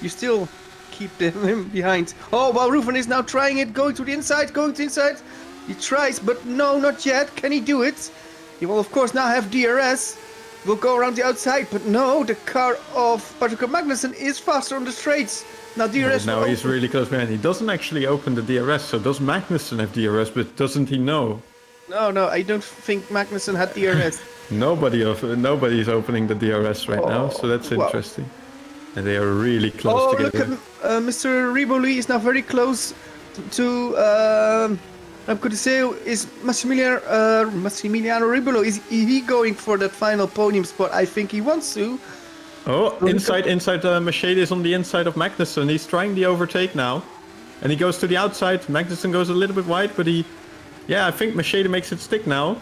you still keep him behind. Oh, well, Ruven is now trying it, going to the inside. He tries, but no, not yet. Can he do it? He will, of course, now have DRS. Will go around the outside, but no, the car of Patrick Magnussen is faster on the straights. Now DRS. Now he's really close behind. He doesn't actually open the DRS, so does Magnussen have DRS, but doesn't he know? No, I don't think Magnussen had DRS. Nobody's opening the DRS right now, so that's interesting. And they are really close together. Look at Mr. Riboli is now very close to could say is Massimiliano Ribolo. Is he going for that final podium spot? I think he wants to. Oh, inside Machete is on the inside of Magnussen. He's trying the overtake now. And he goes to the outside. Magnussen goes a little bit wide, but I think Machete makes it stick now.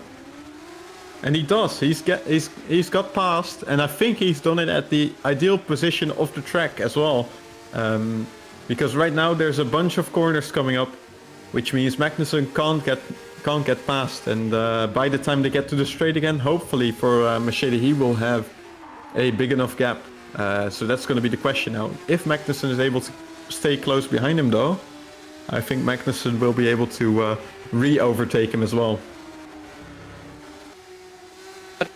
And he does. He's got past, and I think he's done it at the ideal position of the track as well. Because right now there's a bunch of corners coming up, which means Magnussen can't get past. And by the time they get to the straight again, hopefully for Machete, he will have a big enough gap. So that's going to be the question now. If Magnussen is able to stay close behind him, though, I think Magnussen will be able to re-overtake him as well.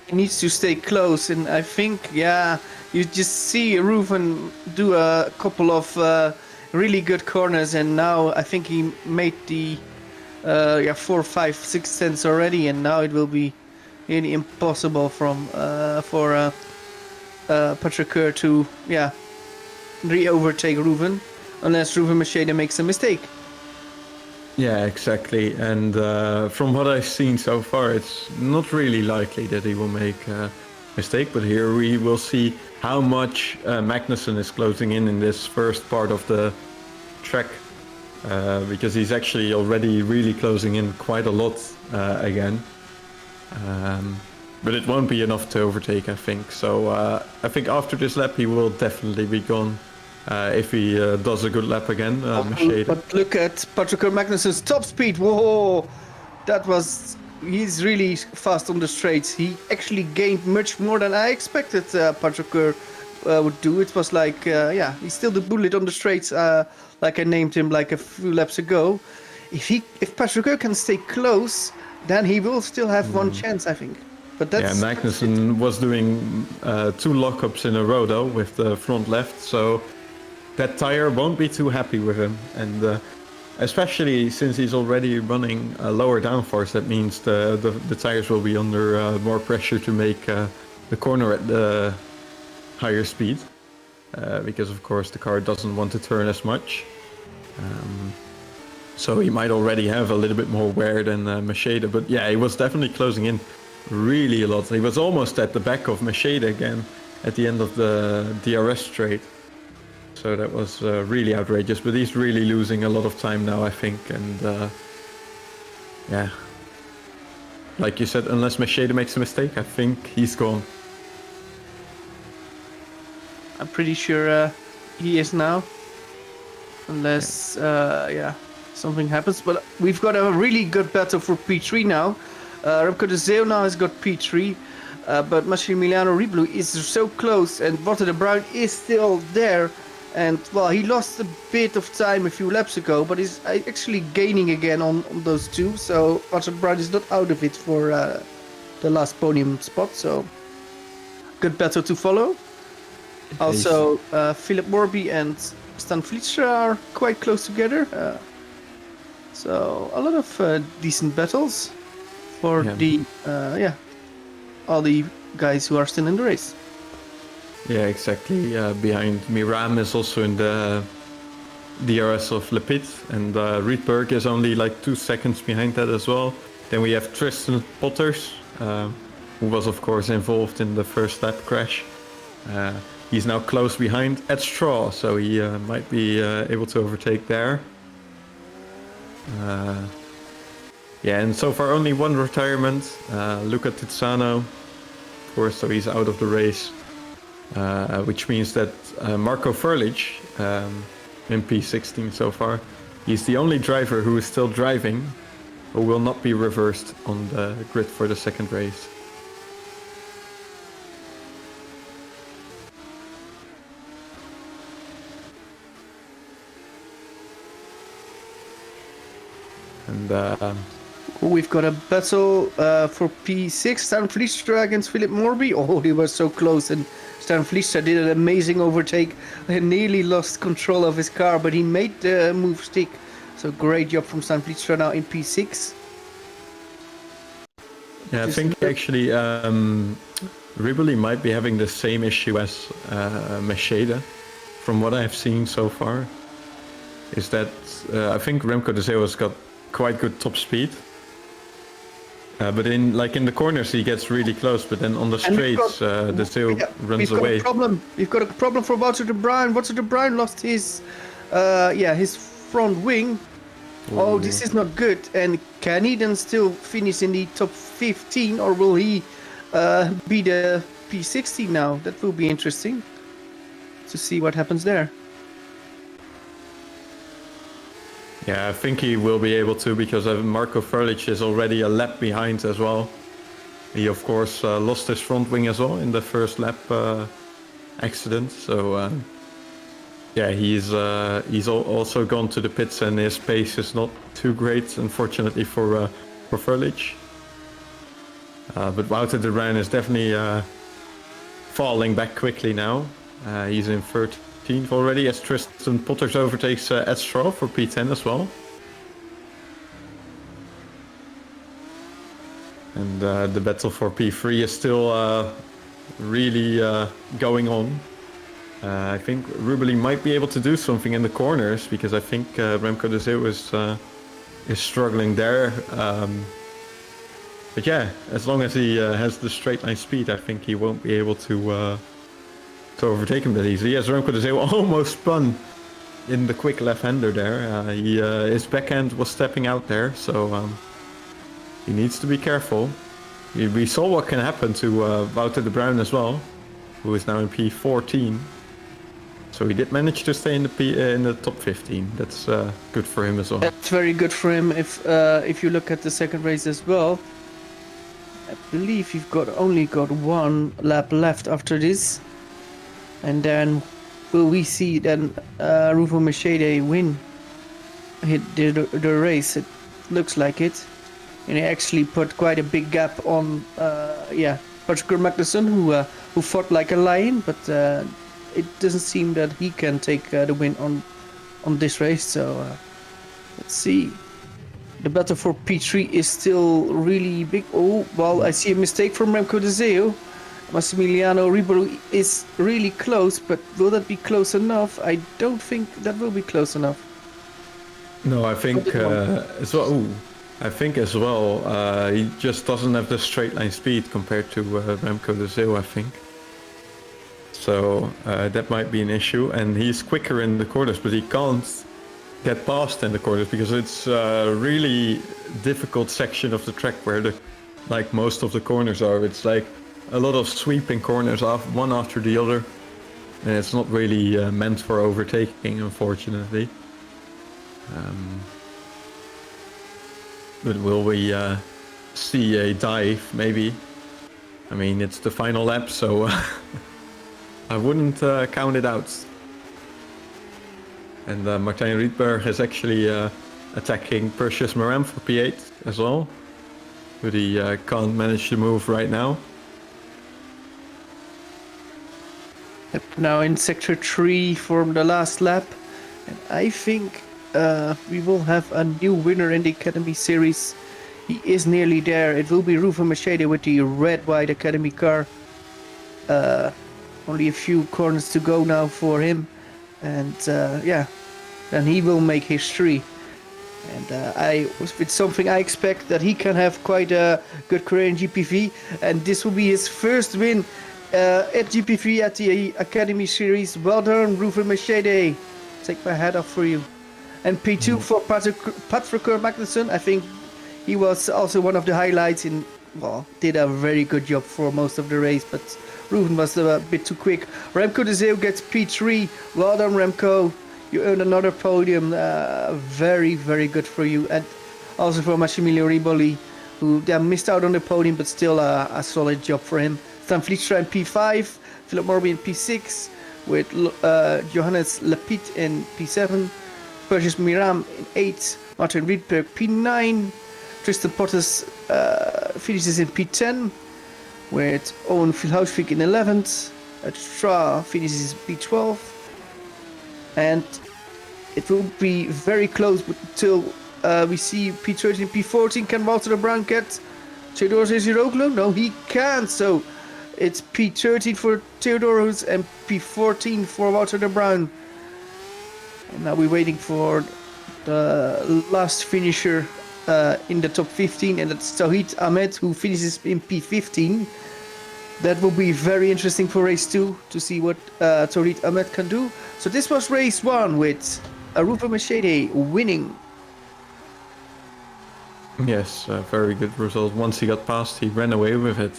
He needs to stay close, and I think, you just see Ruven do a couple of really good corners, and now I think he made the 4, 5, 6 cents already, and now it will be really impossible for Patrick to re-overtake Ruven, unless Ruven Machete makes a mistake. Yeah, exactly. And from what I've seen so far, it's not really likely that he will make a mistake. But here we will see how much Magnussen is closing in this first part of the track. Because he's actually already really closing in quite a lot again. But it won't be enough to overtake, I think. So I think after this lap he will definitely be gone. If he does a good lap again, Mercedes. But look at Patrick Magnussen's top speed. Whoa, he's really fast on the straights. He actually gained much more than I expected Patrick would do. It was like, he's still the bullet on the straights, like I named him like a few laps ago. If Patrick can stay close, then he will still have one chance, I think. But that's Magnussen was doing 2 lockups in a row though with the front left, so that tire won't be too happy with him. And especially since he's already running a lower downforce, that means the tires will be under more pressure to make the corner at the higher speed, because of course the car doesn't want to turn as much. So he might already have a little bit more wear than Mercedes, but yeah, he was definitely closing in really a lot. He was almost at the back of Mercedes again at the end of the DRS straight. So that was really outrageous, but he's really losing a lot of time now, I think. And yeah, like you said, unless Mercedes makes a mistake, I think he's gone. I'm pretty sure he is now, unless something happens. But we've got a really good battle for P3 now. Remco de Zeeuw now has got P3, but Massimiliano Riblu is so close, and Walter de Bruin is still there. And well, he lost a bit of time a few laps ago, but he's actually gaining again on those two. So Walter de Bruin is not out of it for the last podium spot. So good battle to follow. Also, Philip Morby and Stan Vlietstra are quite close together. So a lot of decent battles for all the guys who are still in the race. Yeah, exactly. Behind Miram is also in the DRS of Lepit, and Riedberg is only like 2 seconds behind that as well. Then we have Tristan Potters, who was of course involved in the first lap crash. He's now close behind Ed Straw, so he might be able to overtake there. And so far only one retirement. Luca Tizzano, of course, so he's out of the race. Which means that Marco Frelik, in P16 so far, he's the only driver who is still driving, who will not be reversed on the grid for the second race. And we've got a battle for P6, Stan Vlietstra against Philip Morby. Oh, he was so close, and Stan Vlietstra did an amazing overtake and nearly lost control of his car, but he made the move stick. So great job from Stan Vlietstra now in P6. Yeah, I think actually Riboli might be having the same issue as Mercedes, from what I've seen so far. Is that I think Remco de Zeeuw has got quite good top speed. But in the corners he gets really close, but then on the straights de Zeeuw runs away. We've got a problem for Walter de Bruin. Walter de Bruin lost his front wing. Ooh. Oh, this is not good. And can he then still finish in the top 15, or will he be the P16 now? That will be interesting to see what happens there. Yeah, I think he will be able to, because Marco Frelik is already a lap behind as well. He of course lost his front wing as well in the first lap accident. So he's also gone to the pits, and his pace is not too great, unfortunately for Frelik. But Wouter de Bruin is definitely falling back quickly now. He's in 13th already, as Tristan Potters overtakes Ed Straw for P10 as well. And the battle for P3 is still really going on. I think Rubeli might be able to do something in the corners, because I think Remco de Zeeuw is is struggling there. But yeah, as long as he has the straight line speed, I think he won't be able to overtake him that easily. Yes, Remco de Zeeuw almost spun in the quick left-hander there. His backhand was stepping out there, so he needs to be careful. We saw what can happen to Wouter de Bruin as well, who is now in P14. So he did manage to stay in the top 15. That's good for him as well. That's very good for him. If you look at the second race as well, I believe you've only got one lap left after this, and then will we see then Rufo Machete win the race? It looks like it. And he actually put quite a big gap on, Patrick Magnussen, who fought like a lion, but it doesn't seem that he can take the win on this race. So let's see. The battle for P3 is still really big. Oh, well, I see a mistake from Remco de Zeeuw. Massimiliano Ribolo is really close, but will that be close enough? I don't think that will be close enough. No, I think as well. Ooh, I think as well. He just doesn't have the straight line speed compared to Remco de Zeeuw, I think. So that might be an issue, and he's quicker in the corners, but he can't get past in the corners because it's a really difficult section of the track where like most of the corners are. It's like a lot of sweeping corners one after the other, and it's not really meant for overtaking, unfortunately. But will we see a dive? Maybe. I mean, it's the final lap, so I wouldn't count it out. And Martijn Rietberg is actually attacking Perseus Moran for P8 as well, but he can't manage to move right now. Now in sector 3 for the last lap, and I think we will have a new winner in the Academy Series. He is nearly there. It will be Rufo Machete with the red-white Academy car. Only a few corners to go now for him, and then he will make history. And it's something I expect that he can have quite a good career in GPV, and this will be his first win at GPV at the Academy Series. Well done, Rufo Machete. Take my hat off for you. And P2 for Patrick Magnussen. I think he was also one of the highlights did a very good job for most of the race, but Ruben was a bit too quick. Remco de Zeeuw gets P3. Well done, Remco. You earned another podium. Very, very good for you. And also for Massimiliano Riboli, who missed out on the podium, but still a solid job for him. Stan Vlietstra in P5. Philip Morby in P6. With Johannes Lapid in P7. Perseus Miram in 8. Martin Rietberg P9. Tristan Pottas finishes in P10. With Owen Vilhousvik in 11th. Stra finishes P12. And it will be very close until we see P13, P14. Can Wouter de Bruin get Theodorus Eziroglu? No, he can't. So it's P13 for Theodorus and P14 for Wouter de Bruin. And now we're waiting for the last finisher in the top 15, and that's Tawhid Ahmed, who finishes in P15. That will be very interesting for race 2 to see what Tawhid Ahmed can do. So this was race 1 with Rufo Machete winning. Yes, very good result. Once he got past, he ran away with it.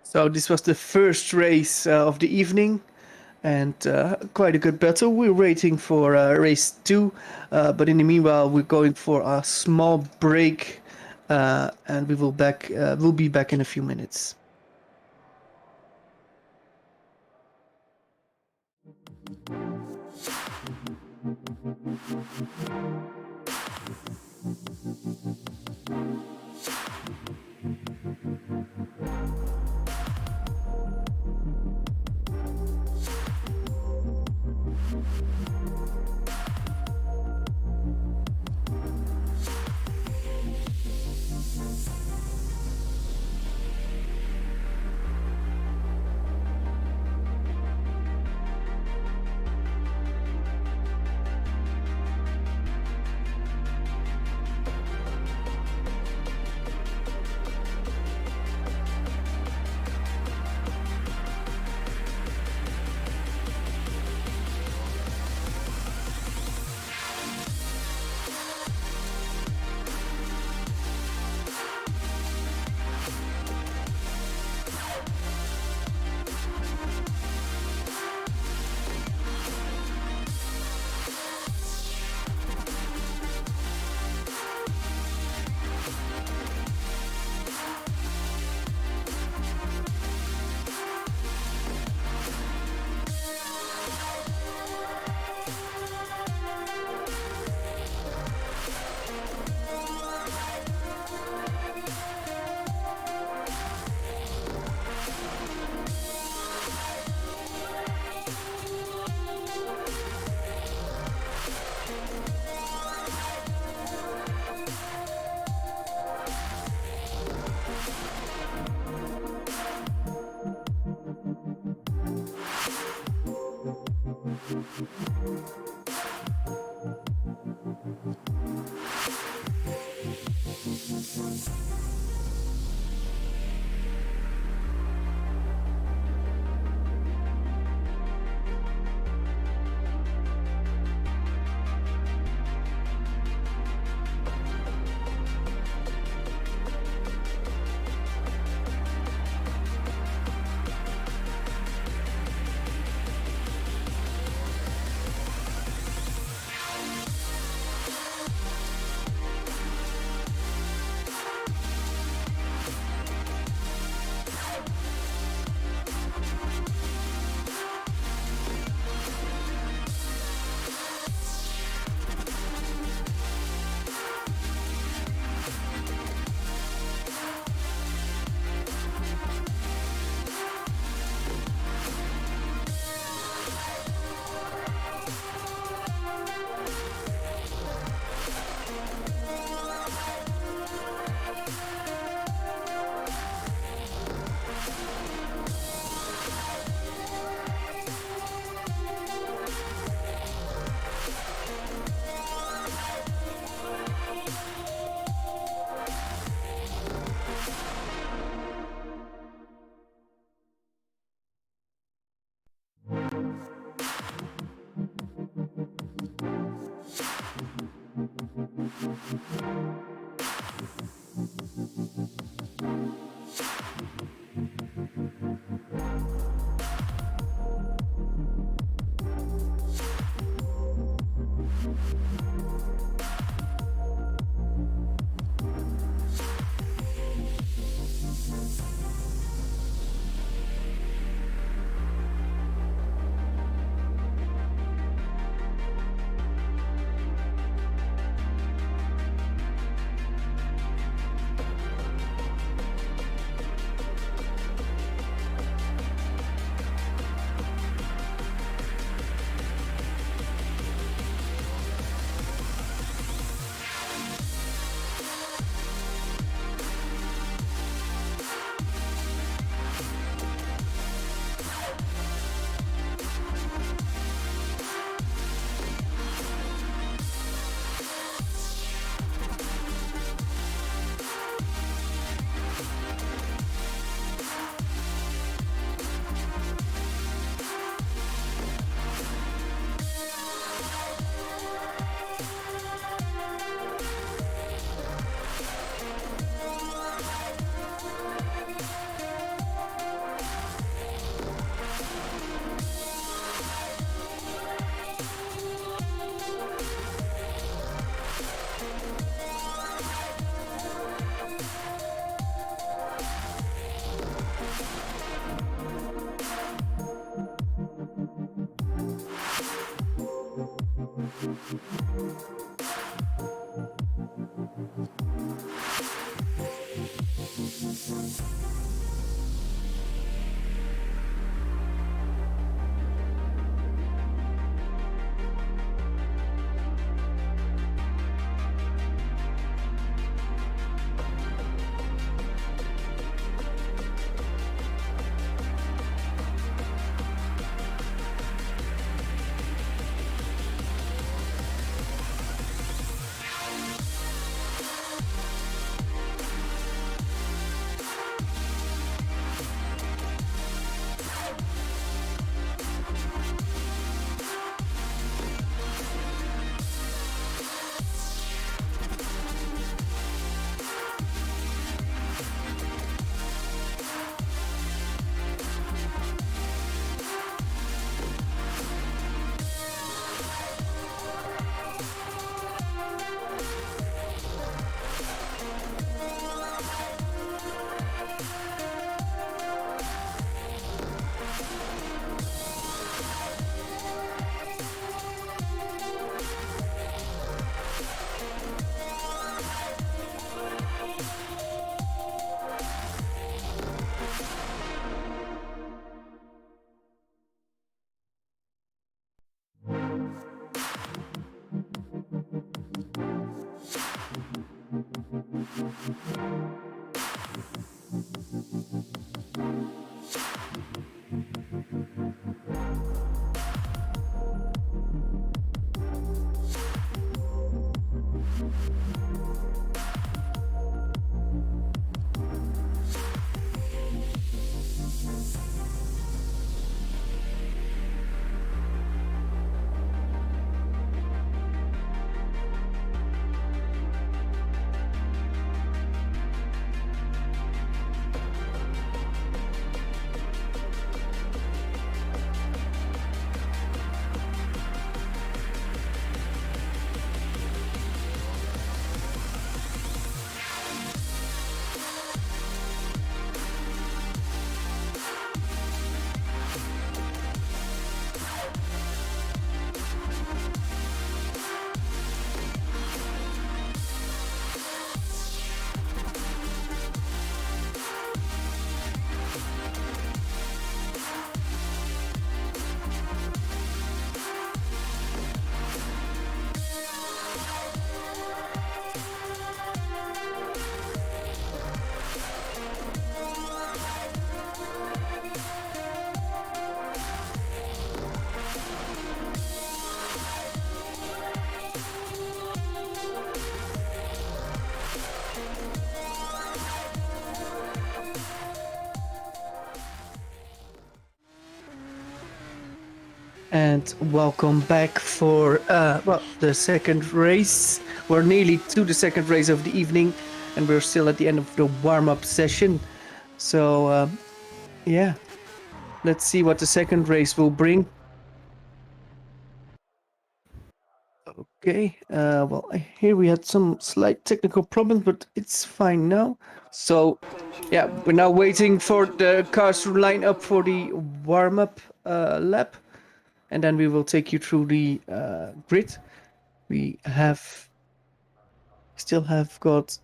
So this was the first race of the evening, and quite a good battle. We're waiting for race 2, but in the meanwhile we're going for a small break, and we'll be back in a few minutes. And welcome back for the second race. We're nearly to the second race of the evening, and we're still at the end of the warm-up session. So yeah, let's see what the second race will bring. Okay, well, here we had some slight technical problems, but it's fine now. So yeah, we're now waiting for the cars to line up for the warm-up lap. And then we will take you through the grid. We still have got,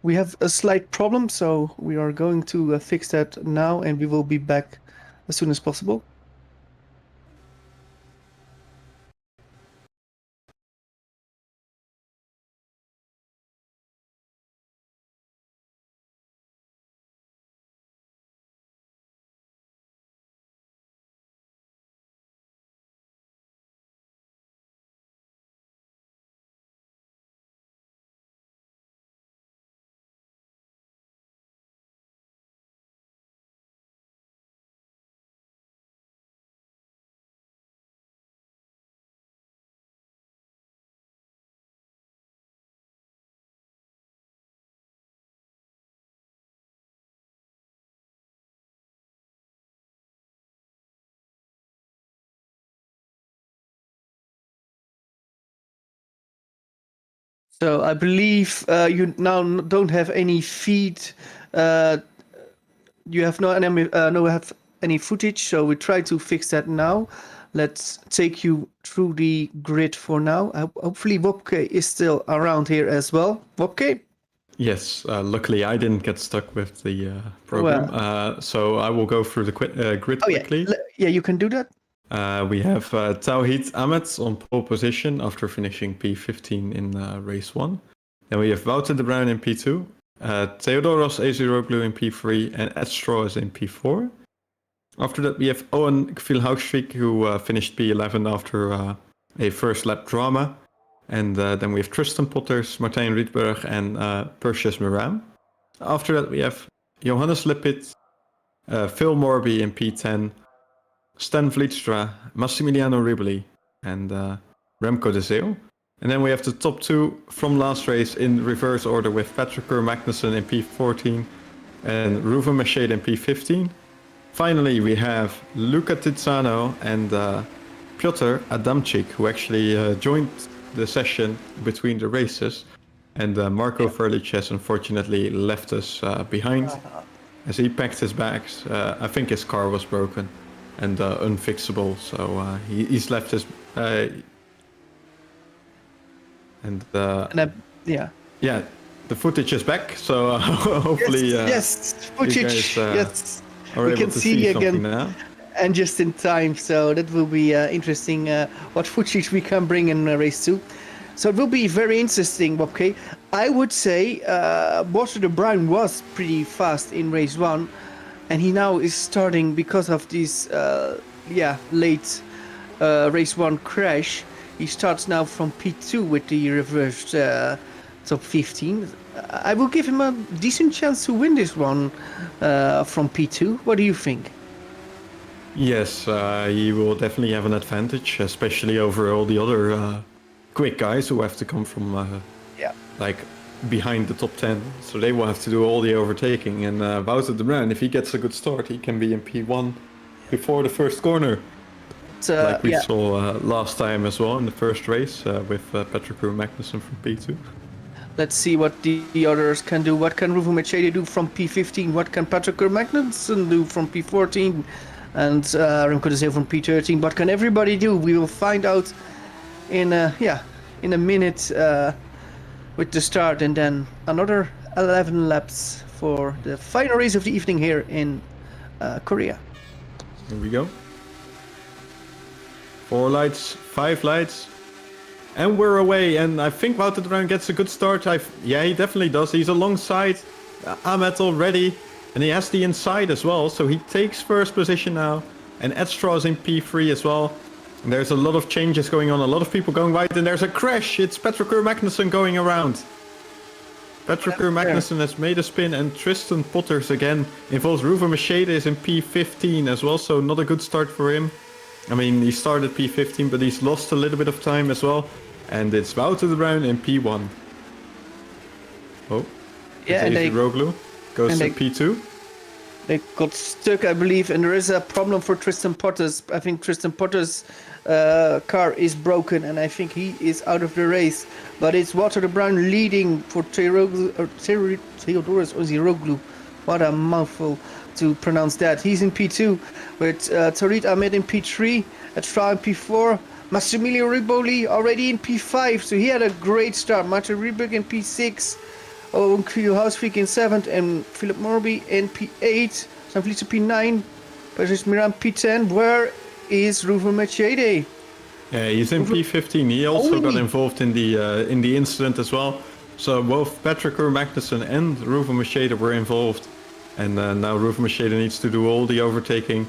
we have a slight problem, so we are going to fix that now, and we will be back as soon as possible. So I believe you now don't have any feed. You have have any footage, so we try to fix that now. Let's take you through the grid for now. Hopefully Wopke is still around here as well. Wopke? Yes, luckily I didn't get stuck with the program, so I will go through the grid quickly. Yeah, you can do that. We have Tawhid Ahmed on pole position after finishing P15 in race 1. Then we have Wouter de Bruin in P2, Theodoros Eziroglu in P3, and Ed Straw is in P4. After that, we have Owen Kvilhaugsvik, who finished P11 after a first lap drama. And then we have Tristan Potters, Martijn Rietberg, and Perseus Moran. After that, we have Johannes Lippitt, Phil Morby in P10, Stan Vlietstra, Massimiliano Riboli, and Remco de Zeeuw. And then we have the top two from last race in reverse order with Patrick Magnussen in P14 and Ruven Mercedes in P15. Finally, we have Luca Tizzano and Piotr Adamczyk, who actually joined the session between the races. And Marco Frelik has unfortunately left us behind as he packed his bags. I think his car was broken and unfixable, so he's left his... Yeah, the footage is back, so hopefully... yes, footage, yes. We can see again now. And just in time, so that will be interesting what footage we can bring in race 2. So it will be very interesting, Wopke. I would say Wouter de Bruin was pretty fast in race 1, and he now is starting because of this late race 1 crash. He starts now from P2 with the reversed top 15. I will give him a decent chance to win this one from P2. What do you think? Yes, he will definitely have an advantage, especially over all the other quick guys who have to come from like behind the top 10. So they will have to do all the overtaking. And Wouter de Bruin, if he gets a good start, he can be in P1 before the first corner. Like we saw last time as well in the first race with Patrick Magnussen from P2. Let's see what the others can do. What can Ruven Mercedes do from P15? What can Patrick Magnussen do from P14? And Remco de Zeeuw from P13. What can everybody do? We will find out in a minute with the start, and then another 11 laps for the final race of the evening here in Korea. Here we go. 4 lights, 5 lights, and we're away. And I think Wouter de Bruin gets a good start. Yeah, he definitely does. He's alongside Ahmed already, and he has the inside as well. So he takes first position now, and Ed Straw is in P3 as well. And there's a lot of changes going on, a lot of people going wide, and there's a crash. It's Patrick Magnussen going around. Patrick Magnussen has made a spin, and Tristan Potters again involves. Ruven Machete is in P15 as well, so not a good start for him. I mean, he started P15, but he's lost a little bit of time as well. And it's Wouter de Bruin in P1. Oh, yeah, and Roglu goes to P2. They got stuck, I believe, and there is a problem for Tristan Potters. I think Tristan Potters' car is broken, and I think he is out of the race. But it's Wouter de Bruin leading for Theodoros Oziroglu. What a mouthful to pronounce that. He's in P2 with Tariq Ahmed in P3, Hoekstra in P4, Massimiliano Riboli already in P5, so he had a great start. Martin Rieberg in P6, Owen Kriel in 7th, and Philip Morby in P8, San Felice P9, Patrice Miran P10. Where is Ruven Machete? Yeah, he's in P15. He also got involved in the incident as well. So both Patrick Magnussen and Ruven Machete were involved. And now Ruven Machete needs to do all the overtaking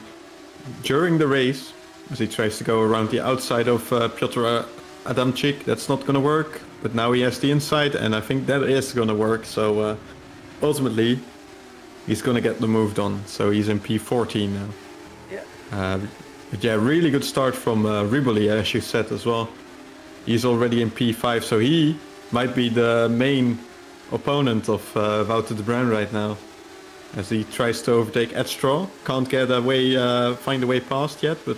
during the race, as he tries to go around the outside of Piotr Adamczyk. That's not going to work, but now he has the inside, and I think that is going to work. So ultimately, he's going to get the move done. So he's in P14 now. Yeah. But yeah, really good start from Riboli, as you said as well. He's already in P5, so he might be the main opponent of Wouter de Bruin right now, as he tries to overtake Hoekstra. Can't get find a way past yet, but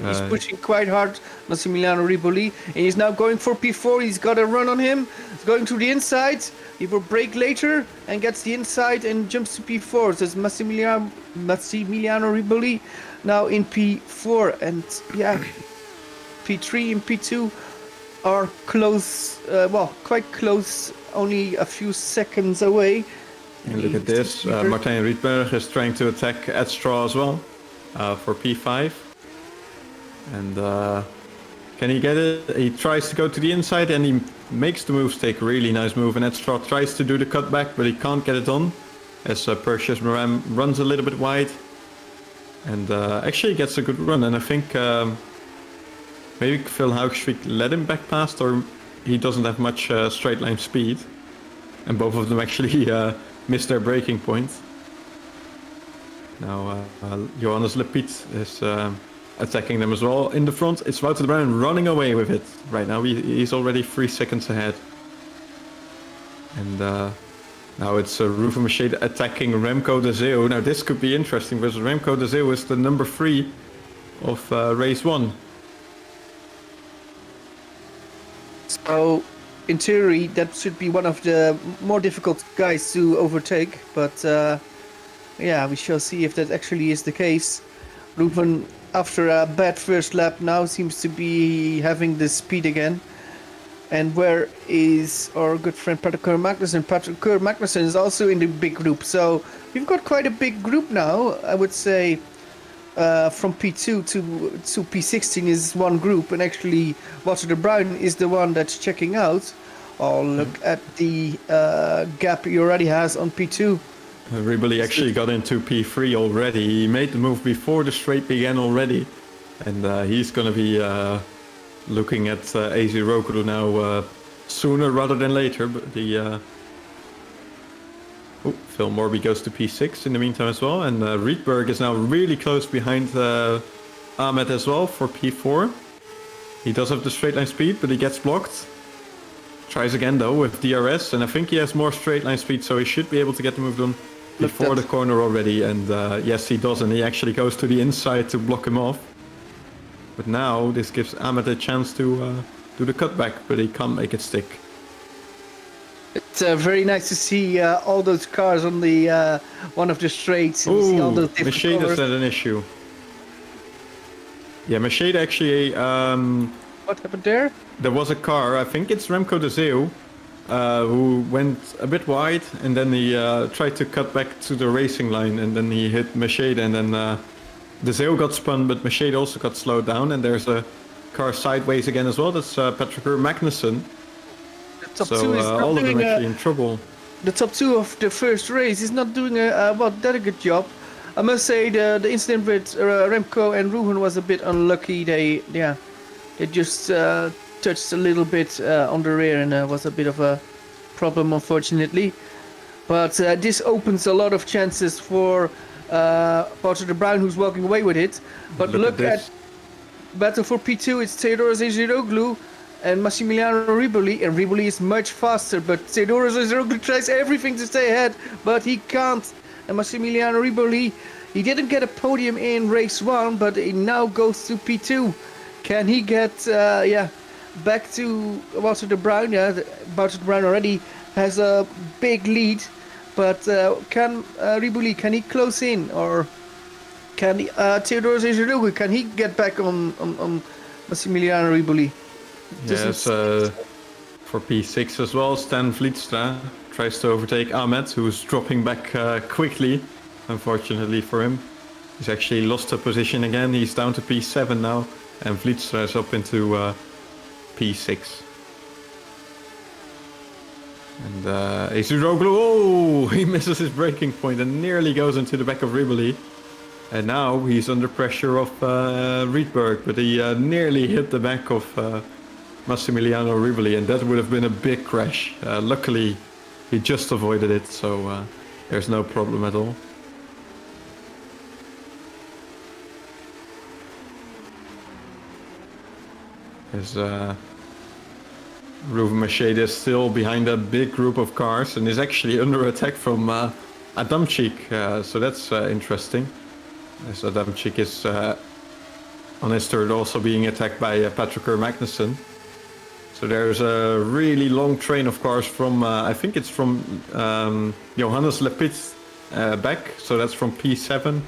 he's pushing quite hard, Massimiliano Riboli, and he's now going for P4. He's got a run on him. He's going to the inside. He will brake later and gets the inside and jumps to P4. So it's Massimiliano Riboli now in P4, and yeah, P3 and P2 are close. Quite close. Only a few seconds away. And look at this. Martijn Rietberg is trying to attack Hoekstra as well for P5. And can he get it? He tries to go to the inside and he makes the move stick. Really nice move. And Hoekstra tries to do the cutback, but he can't get it on, as Perseus Moran runs a little bit wide. And actually gets a good run. And I think maybe Phil Hoekstra let him back past, or he doesn't have much straight line speed. And both of them actually missed their braking point. Now Johannes Lepiet is attacking them as well. In the front, it's Wouter de Bruin running away with it right now. He's already 3 seconds ahead. And now it's Ruven Machete attacking Remco de Zeeuw. Now this could be interesting, because Remco de Zeeuw is the number 3 of race 1. So in theory, that should be one of the more difficult guys to overtake, but yeah, we shall see if that actually is the case. Ruven, after a bad first lap, now seems to be having the speed again. And where is our good friend Patrick Magnussen? Patrick Magnussen is also in the big group, so we've got quite a big group now. I would say from P2 to P16 is one group, and actually Wouter de Bruin is the one that's checking out. Oh, look at the gap he already has on P2. Riboli actually got into P3 already. He made the move before the straight began already. And he's going to be looking at AZ Rokuru now sooner rather than later. But Phil Morby goes to P6 in the meantime as well. And Rietberg is now really close behind Ahmed as well for P4. He does have the straight line speed, but he gets blocked. Tries again though with DRS, and I think he has more straight line speed, so he should be able to get the move done before the corner already. And yes, he does, and he actually goes to the inside to block him off. But now this gives Ahmed a chance to do the cutback, but he can't make it stick. It's very nice to see all those cars on the one of the straights. And see all those different Mercedes had an issue. Yeah, Mercedes actually... what happened there? There was a car, I think it's Remco de Zeeuw, who went a bit wide, and then he tried to cut back to the racing line, and then he hit Mercedes, and then de Zeeuw got spun, but Mercedes also got slowed down, and there's a car sideways again as well. That's Patrick Magnussen. So all of them actually in trouble. The top 2 of the first race is not doing that a good job. I must say the incident with Remco and Ruven was a bit unlucky. They just touched a little bit on the rear, and was a bit of a problem, unfortunately. But this opens a lot of chances for Wouter de Bruin, who's walking away with it. But look at battle for P2. It's Theodoros Eziroglu and Massimiliano Riboli. And Riboli is much faster, but Theodoros Eziroglu tries everything to stay ahead, but he can't. And Massimiliano Riboli, he didn't get a podium in race 1, but he now goes to P2. Can he get, back to Wouter de Bruin? Yeah, Wouter de Bruin already has a big lead, but can Riboli, can he close in? Or can Theodoros Eziroglu, can he get back on Massimiliano Riboli? Yes, for P6 as well, Stan Vlietstra tries to overtake Ahmed, who's dropping back quickly, unfortunately for him. He's actually lost a position again. He's down to P7 now, and Vlietstra is up into P6. And Eziroglu, oh, he misses his braking point and nearly goes into the back of Riboli. And now he's under pressure of Riedberg, but he nearly hit the back of Massimiliano Riboli, and that would have been a big crash. Luckily, he just avoided it, so there's no problem at all. There's Ruven Mercedes still behind a big group of cars and is actually under attack from Adamczyk, so that's interesting. As Adamczyk is on his third also being attacked by Patrick Magnussen. So there's a really long train of cars from, I think it's from Johannes Lepit back, so that's from P7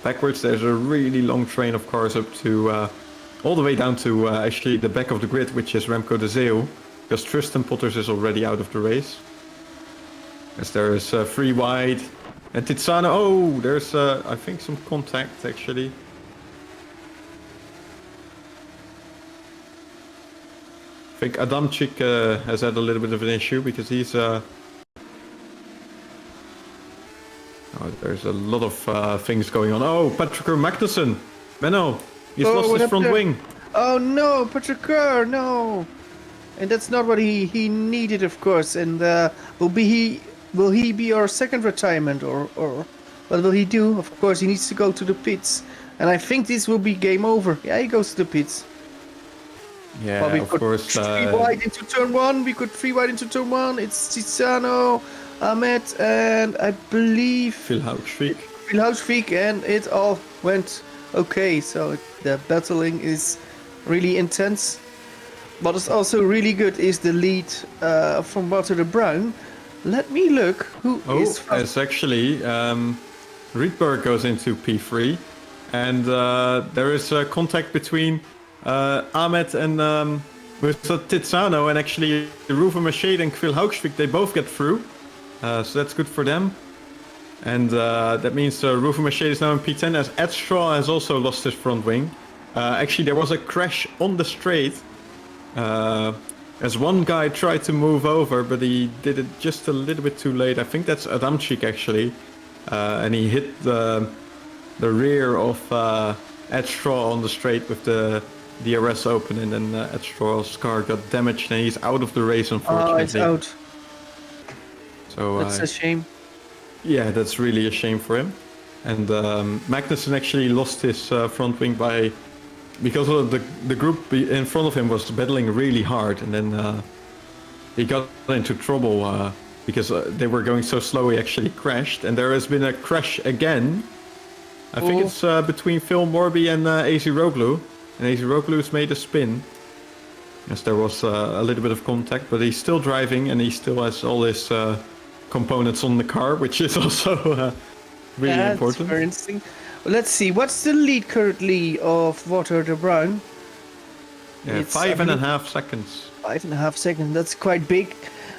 backwards. There's a really long train of cars up to, all the way down to actually the back of the grid, which is Remco de Zeeuw, because Tristan Potters is already out of the race. As there is free wide, and Tiziano, oh, there's I think some contact actually. I think Adamczyk has had a little bit of an issue because he's oh, there's a lot of things going on. Oh, Patrick Magnussen, Menno, he's lost his front wing. Oh no, Patrick, no. And that's not what he needed, of course. And will he be our second retirement, or what will he do? Of course, he needs to go to the pits, and I think this will be game over. Yeah, he goes to the pits. Yeah, well, we of could course. Free wide into turn 1. We could free wide into turn 1. It's Tiziano, Ahmed, and I believe Phil Houtsvik, and it all went okay. So the battling is really intense. What is also really good is the lead from Wouter de Bruin. Let me look who is first. It's actually Riedberg goes into P3, and there is a contact between Ahmed and with Tiziano, and actually Ruven Mercedes and Phil Houksvik, they both get through, so that's good for them. And that means Ruven Mercedes now in P10, as Ed Straw has also lost his front wing. Actually, there was a crash on the straight. As one guy tried to move over, but he did it just a little bit too late. I think that's Adamczyk actually, and he hit the rear of Ed Straw on the straight with the DRS open, and then Ed Straw's car got damaged, and he's out of the race, unfortunately. Oh, it's out. So that's a shame. Yeah, that's really a shame for him. And Magnussen actually lost his front wing because of the group in front of him was battling really hard, and then he got into trouble because they were going so slow. He actually crashed, and there has been a crash again. I think it's between Phil Morby and Eziroglu, and Eziroglu's made a spin. Yes, there was a little bit of contact, but he's still driving, and he still has all his components on the car, which is also really important. That's very interesting. Well, let's see, what's the lead currently of Wouter de Bruin? Yeah, 5.5 seconds. 5.5 seconds, that's quite big.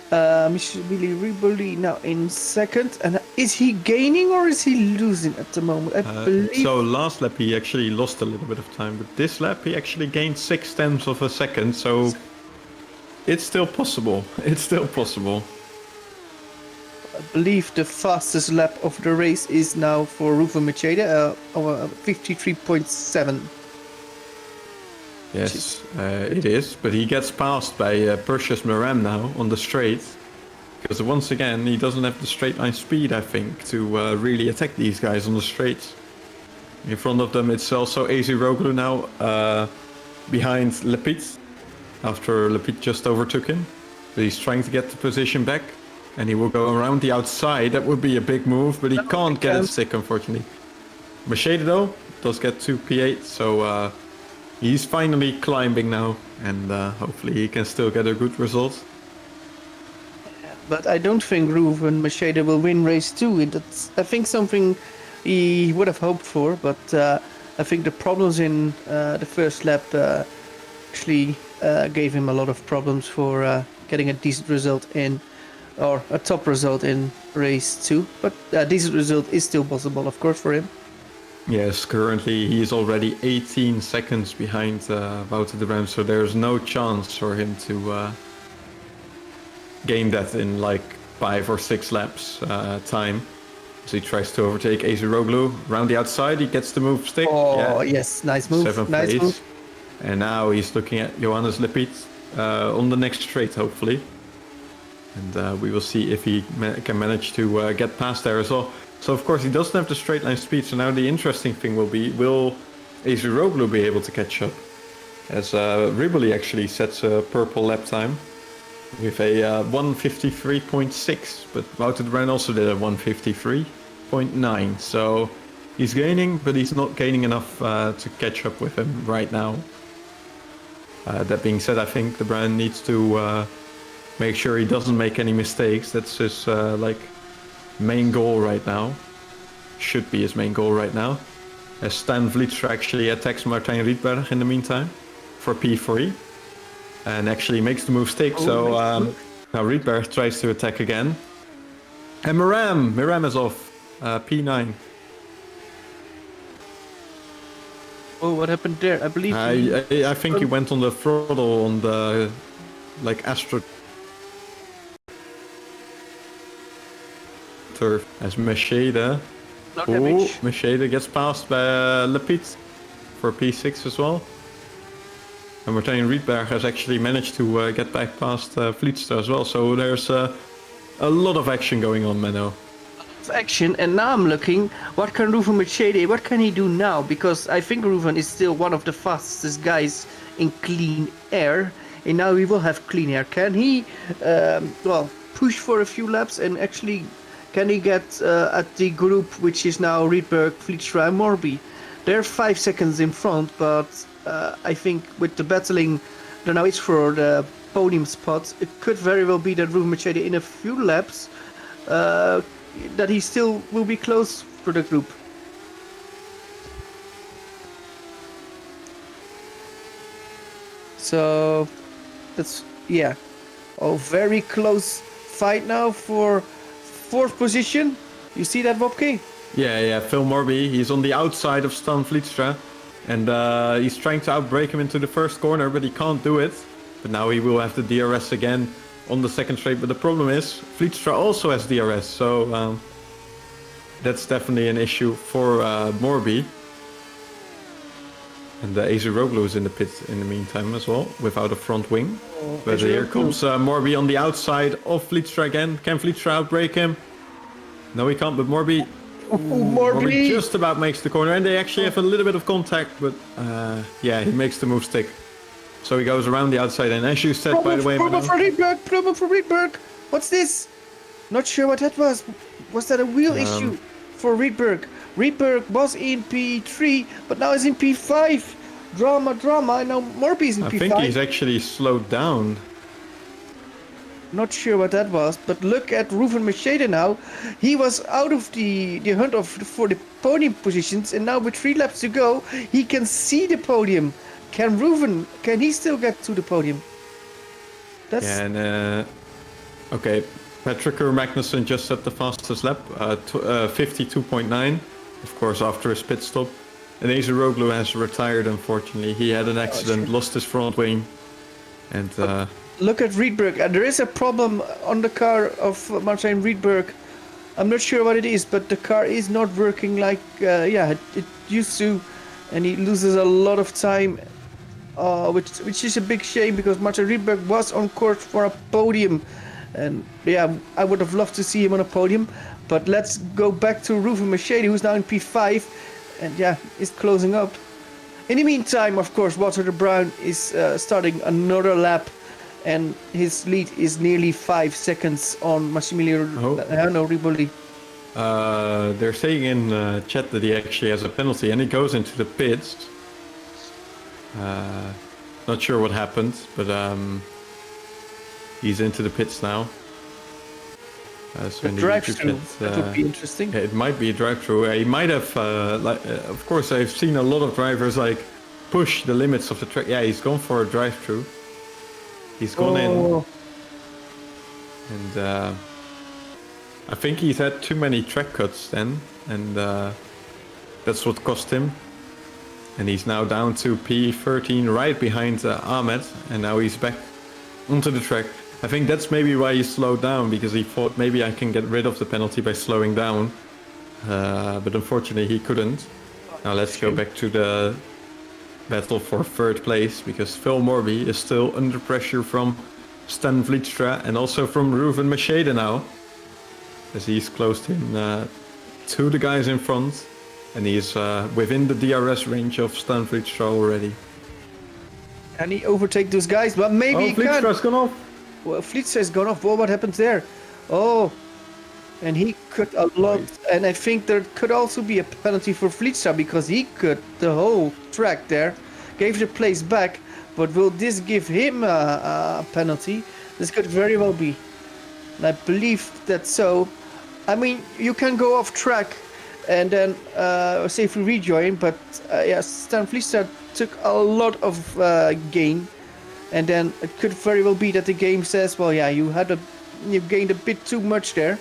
Billy Riboli now in second. And is he gaining or is he losing at the moment? I believe... So last lap he actually lost a little bit of time, but this lap he actually gained 0.6 of a second, so it's still possible. It's still possible. I believe the fastest lap of the race is now for Ruven Mercedes, 53.7. Yes, it is, but he gets passed by Perseus Meram now on the straight, because once again he doesn't have the straight line speed, I think, to really attack these guys on the straights. In front of them it's also AZ Roglu now behind Lepit, after Lepit just overtook him. But he's trying to get the position back, and he will go around the outside. That would be a big move, but he can't get it stick, unfortunately. Machete though does get to P8, so he's finally climbing now, and hopefully he can still get a good result. But I don't think Ruven Machete will win race 2. That's, I think, something he would have hoped for, but I think the problems in the first lap actually gave him a lot of problems for getting a decent result in, or a top result in race 2. But a decent result is still possible, of course, for him. Yes, currently he is already 18 seconds behind Wouter de Brem, so there's no chance for him to gain that in like 5 or 6 laps time. So he tries to overtake AZ Roglu around the outside. He gets the move stick. Oh, yes, nice move. 7th Nice place. move. And now he's looking at Johannes Lepit on the next straight, hopefully. And we will see if he can manage to get past there as well. So of course he doesn't have the straight line speed. So now the interesting thing will be, will AZ Roglu be able to catch up? As Riboli actually sets a purple lap time with a 153.6, but Wouter de Bruyne also did a 153.9. So he's gaining, but he's not gaining enough to catch up with him right now. That being said, I think de Bruyne needs to make sure he doesn't make any mistakes. That's his like main goal right now. Should be his main goal right now. As Stan Vlietstra actually attacks Martijn Rietberg in the meantime for P3. And actually makes the move stick, so now Rietberg tries to attack again. And Miram is off, P9. Oh, what happened there? I believe... I think he went on the throttle on the, like, Astro... turf. As Machete. Machete gets past by Lepit for P6 as well. And Martijn Rietberg has actually managed to get back past Vlietstra as well. So there's a lot of action going on, Menno. Action, and now I'm looking, what can Ruven Machete, what can he do now? Because I think Ruven is still one of the fastest guys in clean air, and now we will have clean air. Can he, push for a few laps, and actually, can he get at the group, which is now Rietberg, Vlietstra and Morby? They're 5 seconds in front, but I think with the battling, I don't know, it's for the podium spots, it could very well be that Ruven Machete in a few laps, that he still will be close to the group. So that's, yeah, a very close fight now for 4th position. You see that, Wopke? Yeah, Phil Morby, he's on the outside of Stan Vlietstra, and he's trying to outbrake him into the first corner, but he can't do it. But now he will have the DRS again on the second straight, but the problem is Vlietstra also has DRS, so that's definitely an issue for Morby. And AZ Roglu is in the pit in the meantime as well, without a front wing. But here comes Morby on the outside of Vlietstra again. Can Vlietstra outbrake him? No, he can't, but Morby... Morby just about makes the corner, and they actually have a little bit of contact, but yeah, he makes the move stick. So he goes around the outside, and as you said, by the way... Problem for Rietberg! What's this? Not sure what that was. Was that a wheel issue for Rietberg? Rietberg was in P3, but now he's in P5. Drama, and now Morby's in P5. I think he's actually slowed down. Not sure what that was, but look at Ruven Machete now. He was out of the hunt for the podium positions, and now with 3 laps to go, he can see the podium. Can he still get to the podium? That's... Yeah, and okay, Patrick Magnussen just set the fastest lap, 52.9, of course after his pit stop. And AZ Roglu has retired, unfortunately. He had an accident, lost his front wing, and... Look at Rietberg, and there is a problem on the car of Martijn Rietberg. I'm not sure what it is, but the car is not working like it used to, and he loses a lot of time, which is a big shame, because Martijn Rietberg was on course for a podium And yeah, I would have loved to see him on a podium. But let's go back to Ruven Mercedes, who's now in P5, and yeah, is closing up. In the meantime, of course, Walter de Bruin is starting another lap, and his lead is nearly 5 seconds on Massimiliano Riboli. They're saying in chat that he actually has a penalty, and he goes into the pits. Not sure what happened, but he's into the pits now. So Drive-through, that would be interesting. Yeah, it might be a drive-through. He might have, of course, I've seen a lot of drivers like push the limits of the track. Yeah, he's gone for a drive-through. He's gone in, and I think he's had too many track cuts then, and that's what cost him. And he's now down to P13, right behind Ahmed, and now he's back onto the track. I think that's maybe why he slowed down, because he thought maybe I can get rid of the penalty by slowing down. But unfortunately he couldn't. Now let's go back to the battle for third place, because Phil Morby is still under pressure from Stan Vlietstra and also from Ruven Mercedes now, as he's closed in to the guys in front, and he's within the DRS range of Stan Vlietstra already. Can he overtake those guys? But maybe he can. Vlietstra's gone off. Well, Vlietstra has gone off. Well, what happens there? Oh, and he cut a lot. And I think there could also be a penalty for Vlietstra, because he cut the whole track there, gave the place back. But will this give him a penalty? This could very well be. And I believe that's so. I mean, you can go off track and then safely rejoin, but yes, Stan Vlietstra took a lot of gain. And then it could very well be that the game says, well, yeah, you gained a bit too much there.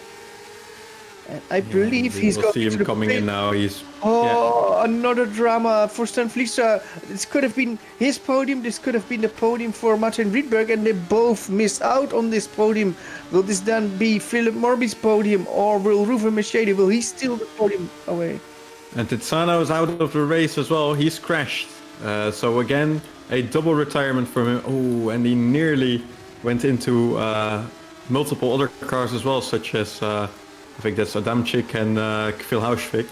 And I believe he's going to see him coming in now. Another drama for Stan Vlietstra. This could have been his podium. This could have been the podium for Martin Rydberg, and they both missed out on this podium. Will this then be Philip Morby's podium, or will Ruven Mercedes, will he steal the podium away? And Tiziano is out of the race as well. He's crashed. So again, a double retirement for him. Oh, and he nearly went into multiple other cars as well, such as I think that's Adamczyk and Kvil Hausvik.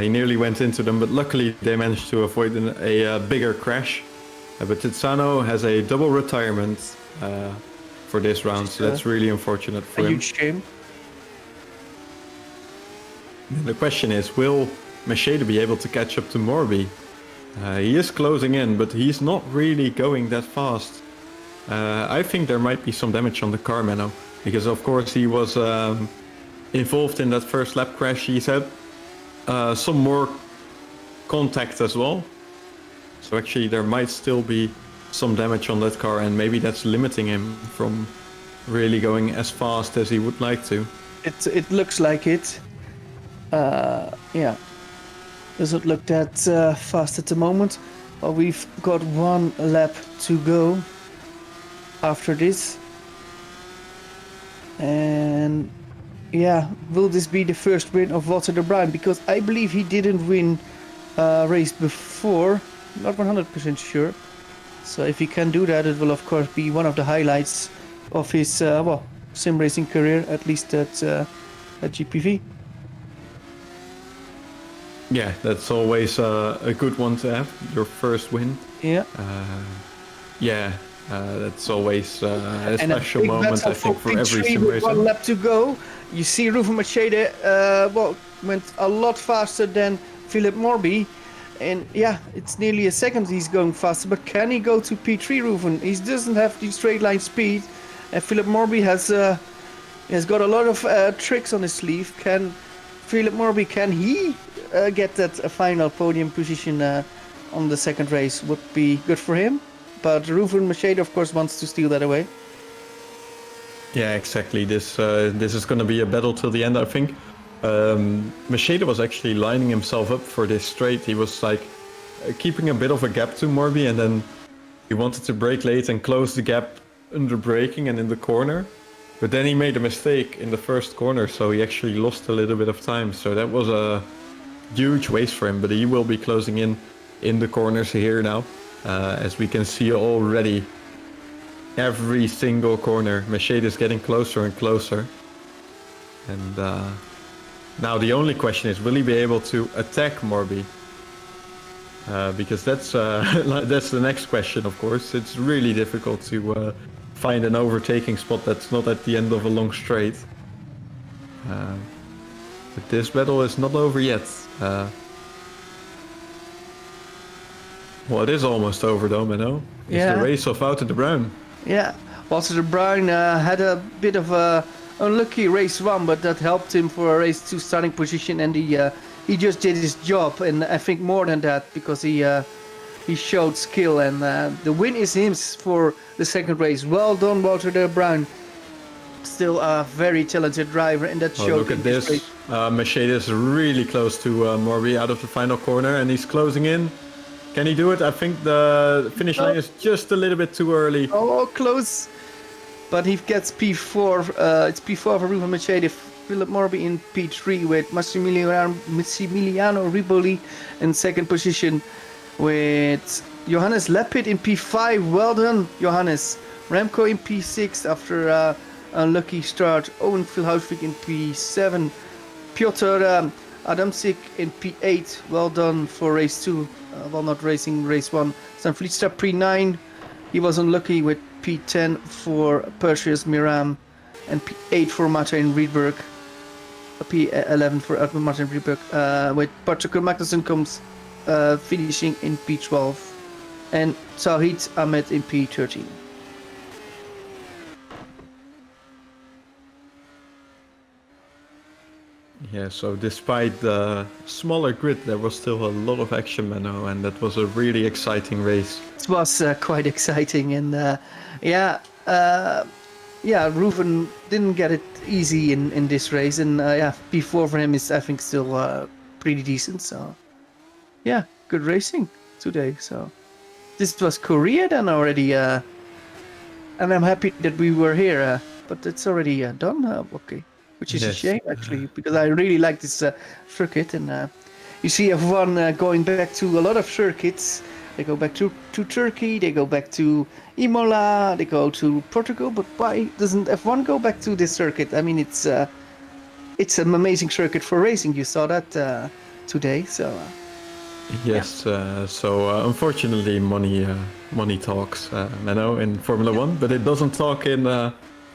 He nearly went into them, but luckily they managed to avoid a bigger crash. But Tiziano has a double retirement for this round, so that's really unfortunate for him. A huge shame. And the question is, will Mercedes be able to catch up to Morby? He is closing in, but he's not really going that fast. I think there might be some damage on the car, Menno, because of course he was involved in that first lap crash. He's had some more contact as well. So actually there might still be some damage on that car, and maybe that's limiting him from really going as fast as he would like to. It looks like it. Yeah. Doesn't look that fast at the moment. But we've got one lap to go after this. And yeah, will this be the first win of Walter de Bruin? Because I believe he didn't win a race before. Not 100% sure. So if he can do that, it will of course be one of the highlights of his sim racing career, at least at GPV. Yeah, that's always a good one to have, your first win. Yeah. That's always a special moment, I think, for every sim racer. One lap to go. You see Ruven Mercedes went a lot faster than Philip Morby. And yeah, it's nearly a second he's going faster. But can he go to P3, Ruven? He doesn't have the straight line speed. And Philip Morby has got a lot of tricks on his sleeve. Can Philip Morby, can he get that final podium position on the second race? Would be good for him. But Ruven Mercedes, of course, wants to steal that away. Yeah, exactly. This is going to be a battle till the end, I think. Mercedes was actually lining himself up for this straight. He was like keeping a bit of a gap to Morby, and then he wanted to brake late and close the gap under braking and in the corner. But then he made a mistake in the first corner, so he actually lost a little bit of time. So that was a huge waste for him, but he will be closing in the corners here now, as we can see already. every single corner. Mercedes getting closer and closer. And now the only question is, will he be able to attack Morby? Because that's the next question, of course. It's really difficult to find an overtaking spot that's not at the end of a long straight. But this battle is not over yet. Well, it is almost over though, Menno. It's the race of Wouter de Bruin. Yeah, Wouter de Bruin had a bit of a unlucky race 1, but that helped him for a race 2 starting position, and he just did his job, and I think more than that, because he showed skill, and the win is his for the second race. Well done, Wouter de Bruin. Still a very talented driver, and that showed. Look at this. Mercedes really close to Morby out of the final corner, and he's closing in. Can he do it? I think the finish line is just a little bit too early. Oh, close. But he gets P4. It's P4 for Ruben Mercedes. Philip Morby in P3 with Massimiliano Riboli in second position, with Johannes Lepid in P5. Well done, Johannes. Remco in P6 after a unlucky start. Owen Vilhousvik in P7. Piotr Adamczyk in P8. Well done for race 2. While not racing race 1. Stan Vlietstra P9. He was unlucky with P10 for Perseus Miram and P8 for Martin Riedberg. P11 for Martin Riedberg. With Patrick Magnussen comes finishing in P12. And Tawhid Ahmed in P13. Yeah, so despite the smaller grid, there was still a lot of action, Menno, and that was a really exciting race. It was quite exciting, and Ruven didn't get it easy in this race, and P4 for him is, I think, still pretty decent. So, yeah, good racing today. So, this was Korea then already, and I'm happy that we were here, but it's already done. Okay. Which is a shame, actually, because I really like this circuit. And you see F1 going back to a lot of circuits. They go back to Turkey, they go back to Imola, they go to Portugal. But why doesn't F1 go back to this circuit? I mean, it's an amazing circuit for racing. You saw that today. So yes, so unfortunately, money talks, Menno, in Formula 1, but it doesn't talk in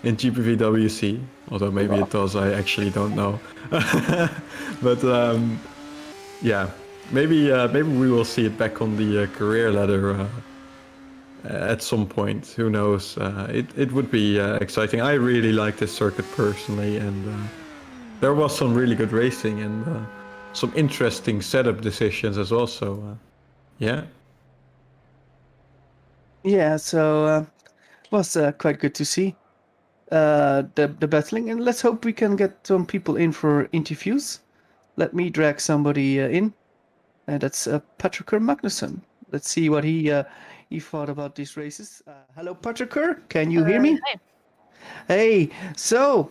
GPVWC. Although maybe it does, I actually don't know. But maybe we will see it back on the career ladder at some point. Who knows? It would be exciting. I really like this circuit personally, and there was some really good racing and some interesting setup decisions as well. So yeah. Yeah, so it was quite good to see. The battling, and let's hope we can get some people in for interviews. Let me drag somebody in, and that's Patrick Magnussen. Let's see what he thought about these races. Hello, Patrick. Can you hear me? Hi. Hey, so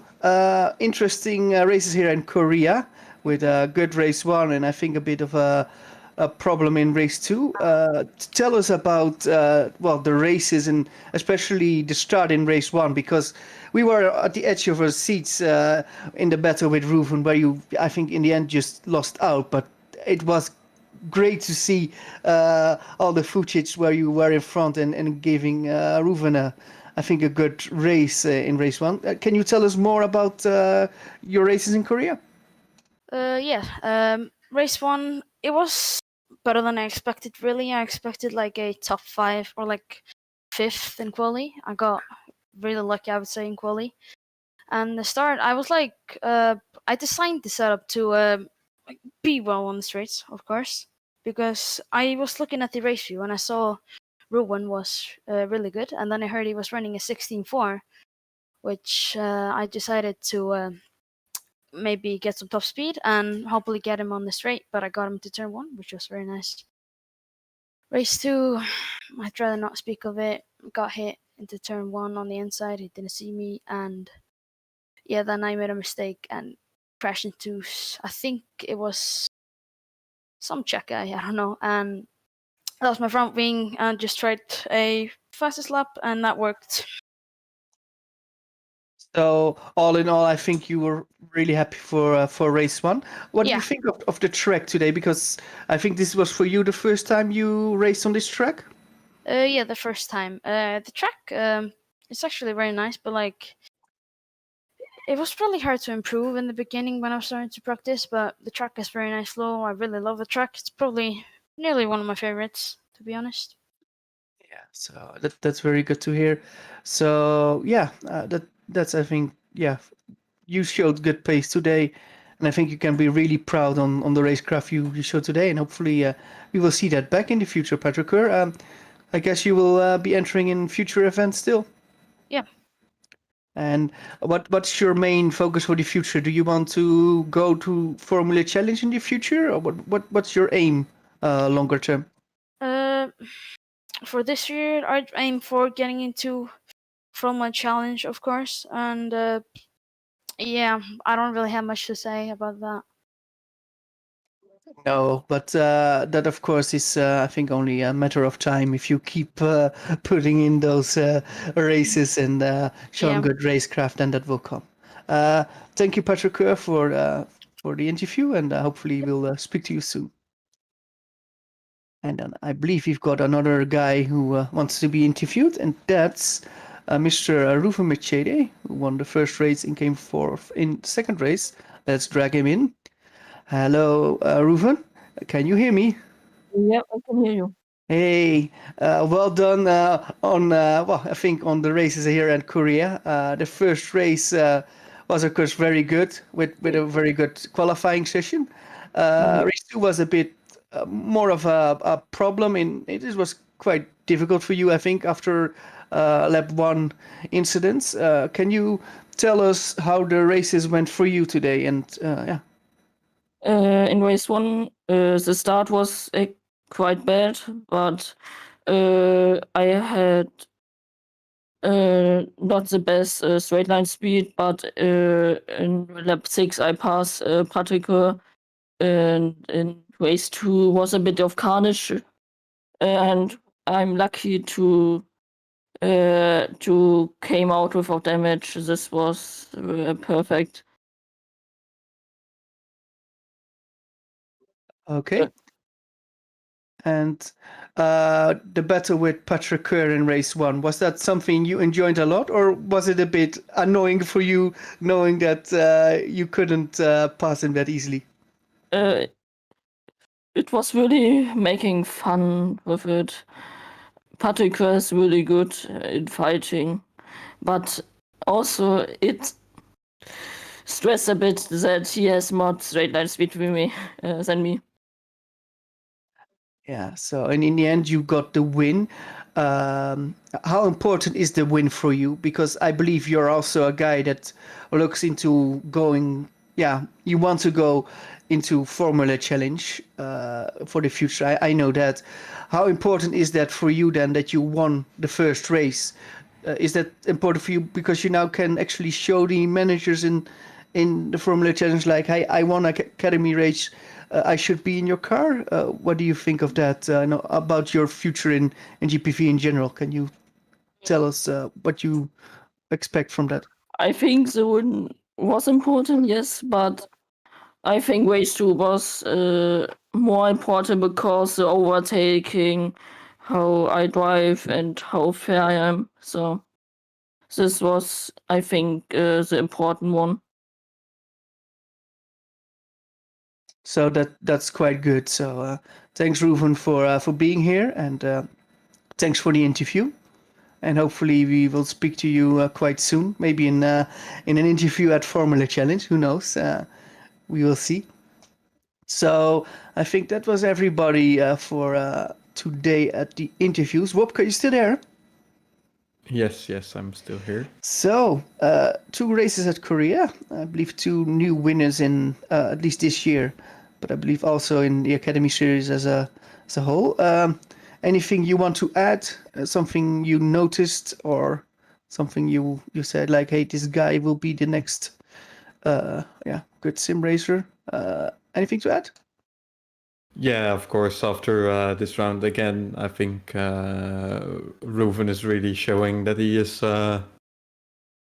interesting races here in Korea, with a good race 1 and I think a bit of a problem in race 2. Tell us about the races, and especially the start in race 1, because we were at the edge of our seats in the battle with Ruven, where you, I think, in the end just lost out. But it was great to see all the footage where you were in front and giving Ruven I think a good race in race 1. Can you tell us more about your races in Korea? Race 1, it was better than I expected, really. I expected like a top 5 or like 5th in quali. I got really lucky, I would say, in quali. And the start, I was like, I designed the setup to be well on the straights, of course, because I was looking at the race view and I saw Ruben was really good, and then I heard he was running a 16.4, which I decided to maybe get some top speed and hopefully get him on the straight, but I got him to turn 1, which was very nice. Race 2, I'd rather not speak of it. Got hit into turn 1 on the inside. He didn't see me, and then I made a mistake and crashed into, I think it was some Czech guy, I don't know, and that was my front wing, and just tried a fastest lap, and that worked. So all in all, I think you were really happy for race 1. What do you Yeah. think of the track today? Because I think this was for you the first time you raced on this track. Yeah, the first time. The track, it's actually very nice, but like, it was really hard to improve in the beginning when I was starting to practice. But the track is very nice flow. I really love the track. It's probably nearly one of my favorites, to be honest. Yeah, so that's very good to hear. So yeah, that's I think you showed good pace today, and I think you can be really proud on the racecraft you showed today, and hopefully we will see that back in the future, Patrick Kerr. I guess you will be entering in future events still. Yeah. And what's your main focus for the future? Do you want to go to Formula Challenge in the future, or what's your aim longer term? For this year, I'd aim for getting into Formula Challenge, of course, and yeah, I don't really have much to say about that. No, but that of course is I think only a matter of time if you keep putting in those races and showing Yeah. good racecraft, then that will come. Thank you, Patrick Kerr, for the interview, and hopefully we'll speak to you soon. And I believe we've got another guy who wants to be interviewed, and that's Mr. Ruven Machede, who won the first race and came fourth in the second race. Let's drag him in. Hello, Ruven. Can you hear me? Yeah, I can hear you. Hey, well done on well, I think on the races here at Korea. The first race was of course very good with a very good qualifying session. Race 2 was a bit more of a problem. It was quite difficult for you, I think, after lap 1 incidents. Can you tell us how the races went for you today? And yeah. In race 1, the start was quite bad, but I had not the best straight line speed, but in lap 6 I passed particle, and in race 2 was a bit of carnage, and I'm lucky to came out without damage. This was perfect. Okay. And the battle with Patrick Kerr in race 1, was that something you enjoyed a lot, or was it a bit annoying for you knowing that you couldn't pass him that easily? It was really making fun with it. Patrick was really good in fighting, but also it stressed a bit that he has more straight line speed than me. Yeah, so and in the end you got the win. How important is the win for you? Because I believe you're also a guy that looks into going, yeah, you want to go into Formula Challenge for the future. I know that. How important is that for you then that you won the first race? Is that important for you because you now can actually show the managers in the Formula Challenge like, hey, I won an academy race. I should be in your car. What do you think of that? About your future in GPV in general? Can you tell us what you expect from that? I think the win was important, yes, but I think race 2 was more important because the overtaking, how I drive and how fair I am. So this was, I think, the important one. So that's quite good. So thanks, Ruven, for being here, and thanks for the interview. And hopefully we will speak to you quite soon, maybe in an interview at Formula Challenge. Who knows? We will see. So I think that was everybody for today at the interviews. Wopke, you still there? Yes, I'm still here. So 2 races at Korea. I believe 2 new winners in at least this year, but I believe also in the Academy Series as a whole. Anything you want to add? Something you noticed, or something you said like, hey, this guy will be the next good sim racer. Anything to add? Yeah, of course. After this round again, I think Reuven is really showing that he is.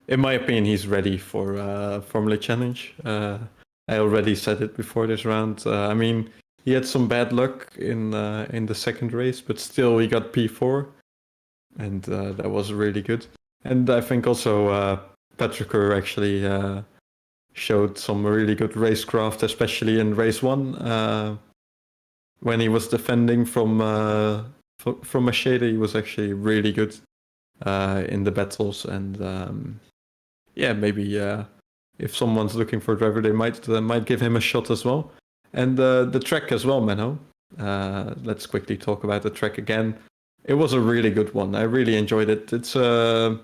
In my opinion, he's ready for Formula Challenge. I already said it before this round. I mean, he had some bad luck in the second race, but still he got P4, and that was really good. And I think also Patricker actually showed some really good racecraft, especially in race 1. When he was defending from Machete, he was actually really good in the battles. And yeah, maybe if someone's looking for a driver, they might give him a shot as well. And the track as well, Menno. Let's quickly talk about the track again. It was a really good one. I really enjoyed it. It's a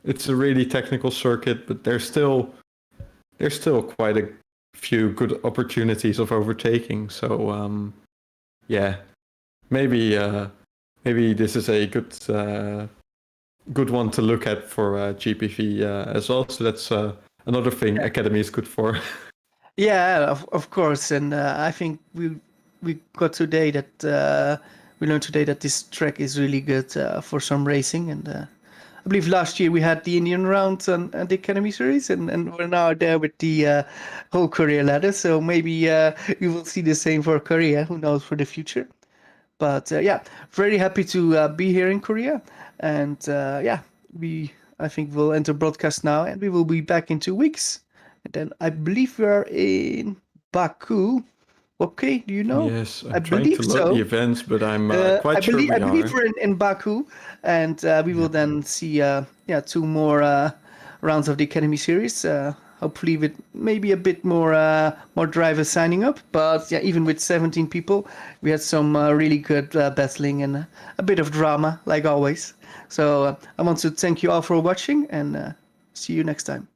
really technical circuit, but there's still quite a few good opportunities of overtaking. So yeah, maybe this is a good one to look at for GPV as well. So that's another thing Academy is good for. Yeah, of course, and I think we got today that we learned today that this track is really good for some racing, and I believe last year we had the Indian round on the Academy Series, and we're now there with the whole Korea ladder. So maybe you will see the same for Korea. Who knows for the future? But yeah, very happy to be here in Korea, and yeah, I think we'll enter broadcast now, and we will be back in 2 weeks. And then I believe we are in Baku. Okay, do you know? Yes, I'm I trying believe to so. load the events, but I'm quite sure we I believe are. we're in Baku, and we will then see 2 more rounds of the Academy Series. Hopefully with maybe a bit more drivers signing up. But yeah, even with 17 people, we had some really good battling and a bit of drama, like always. So I want to thank you all for watching, and see you next time.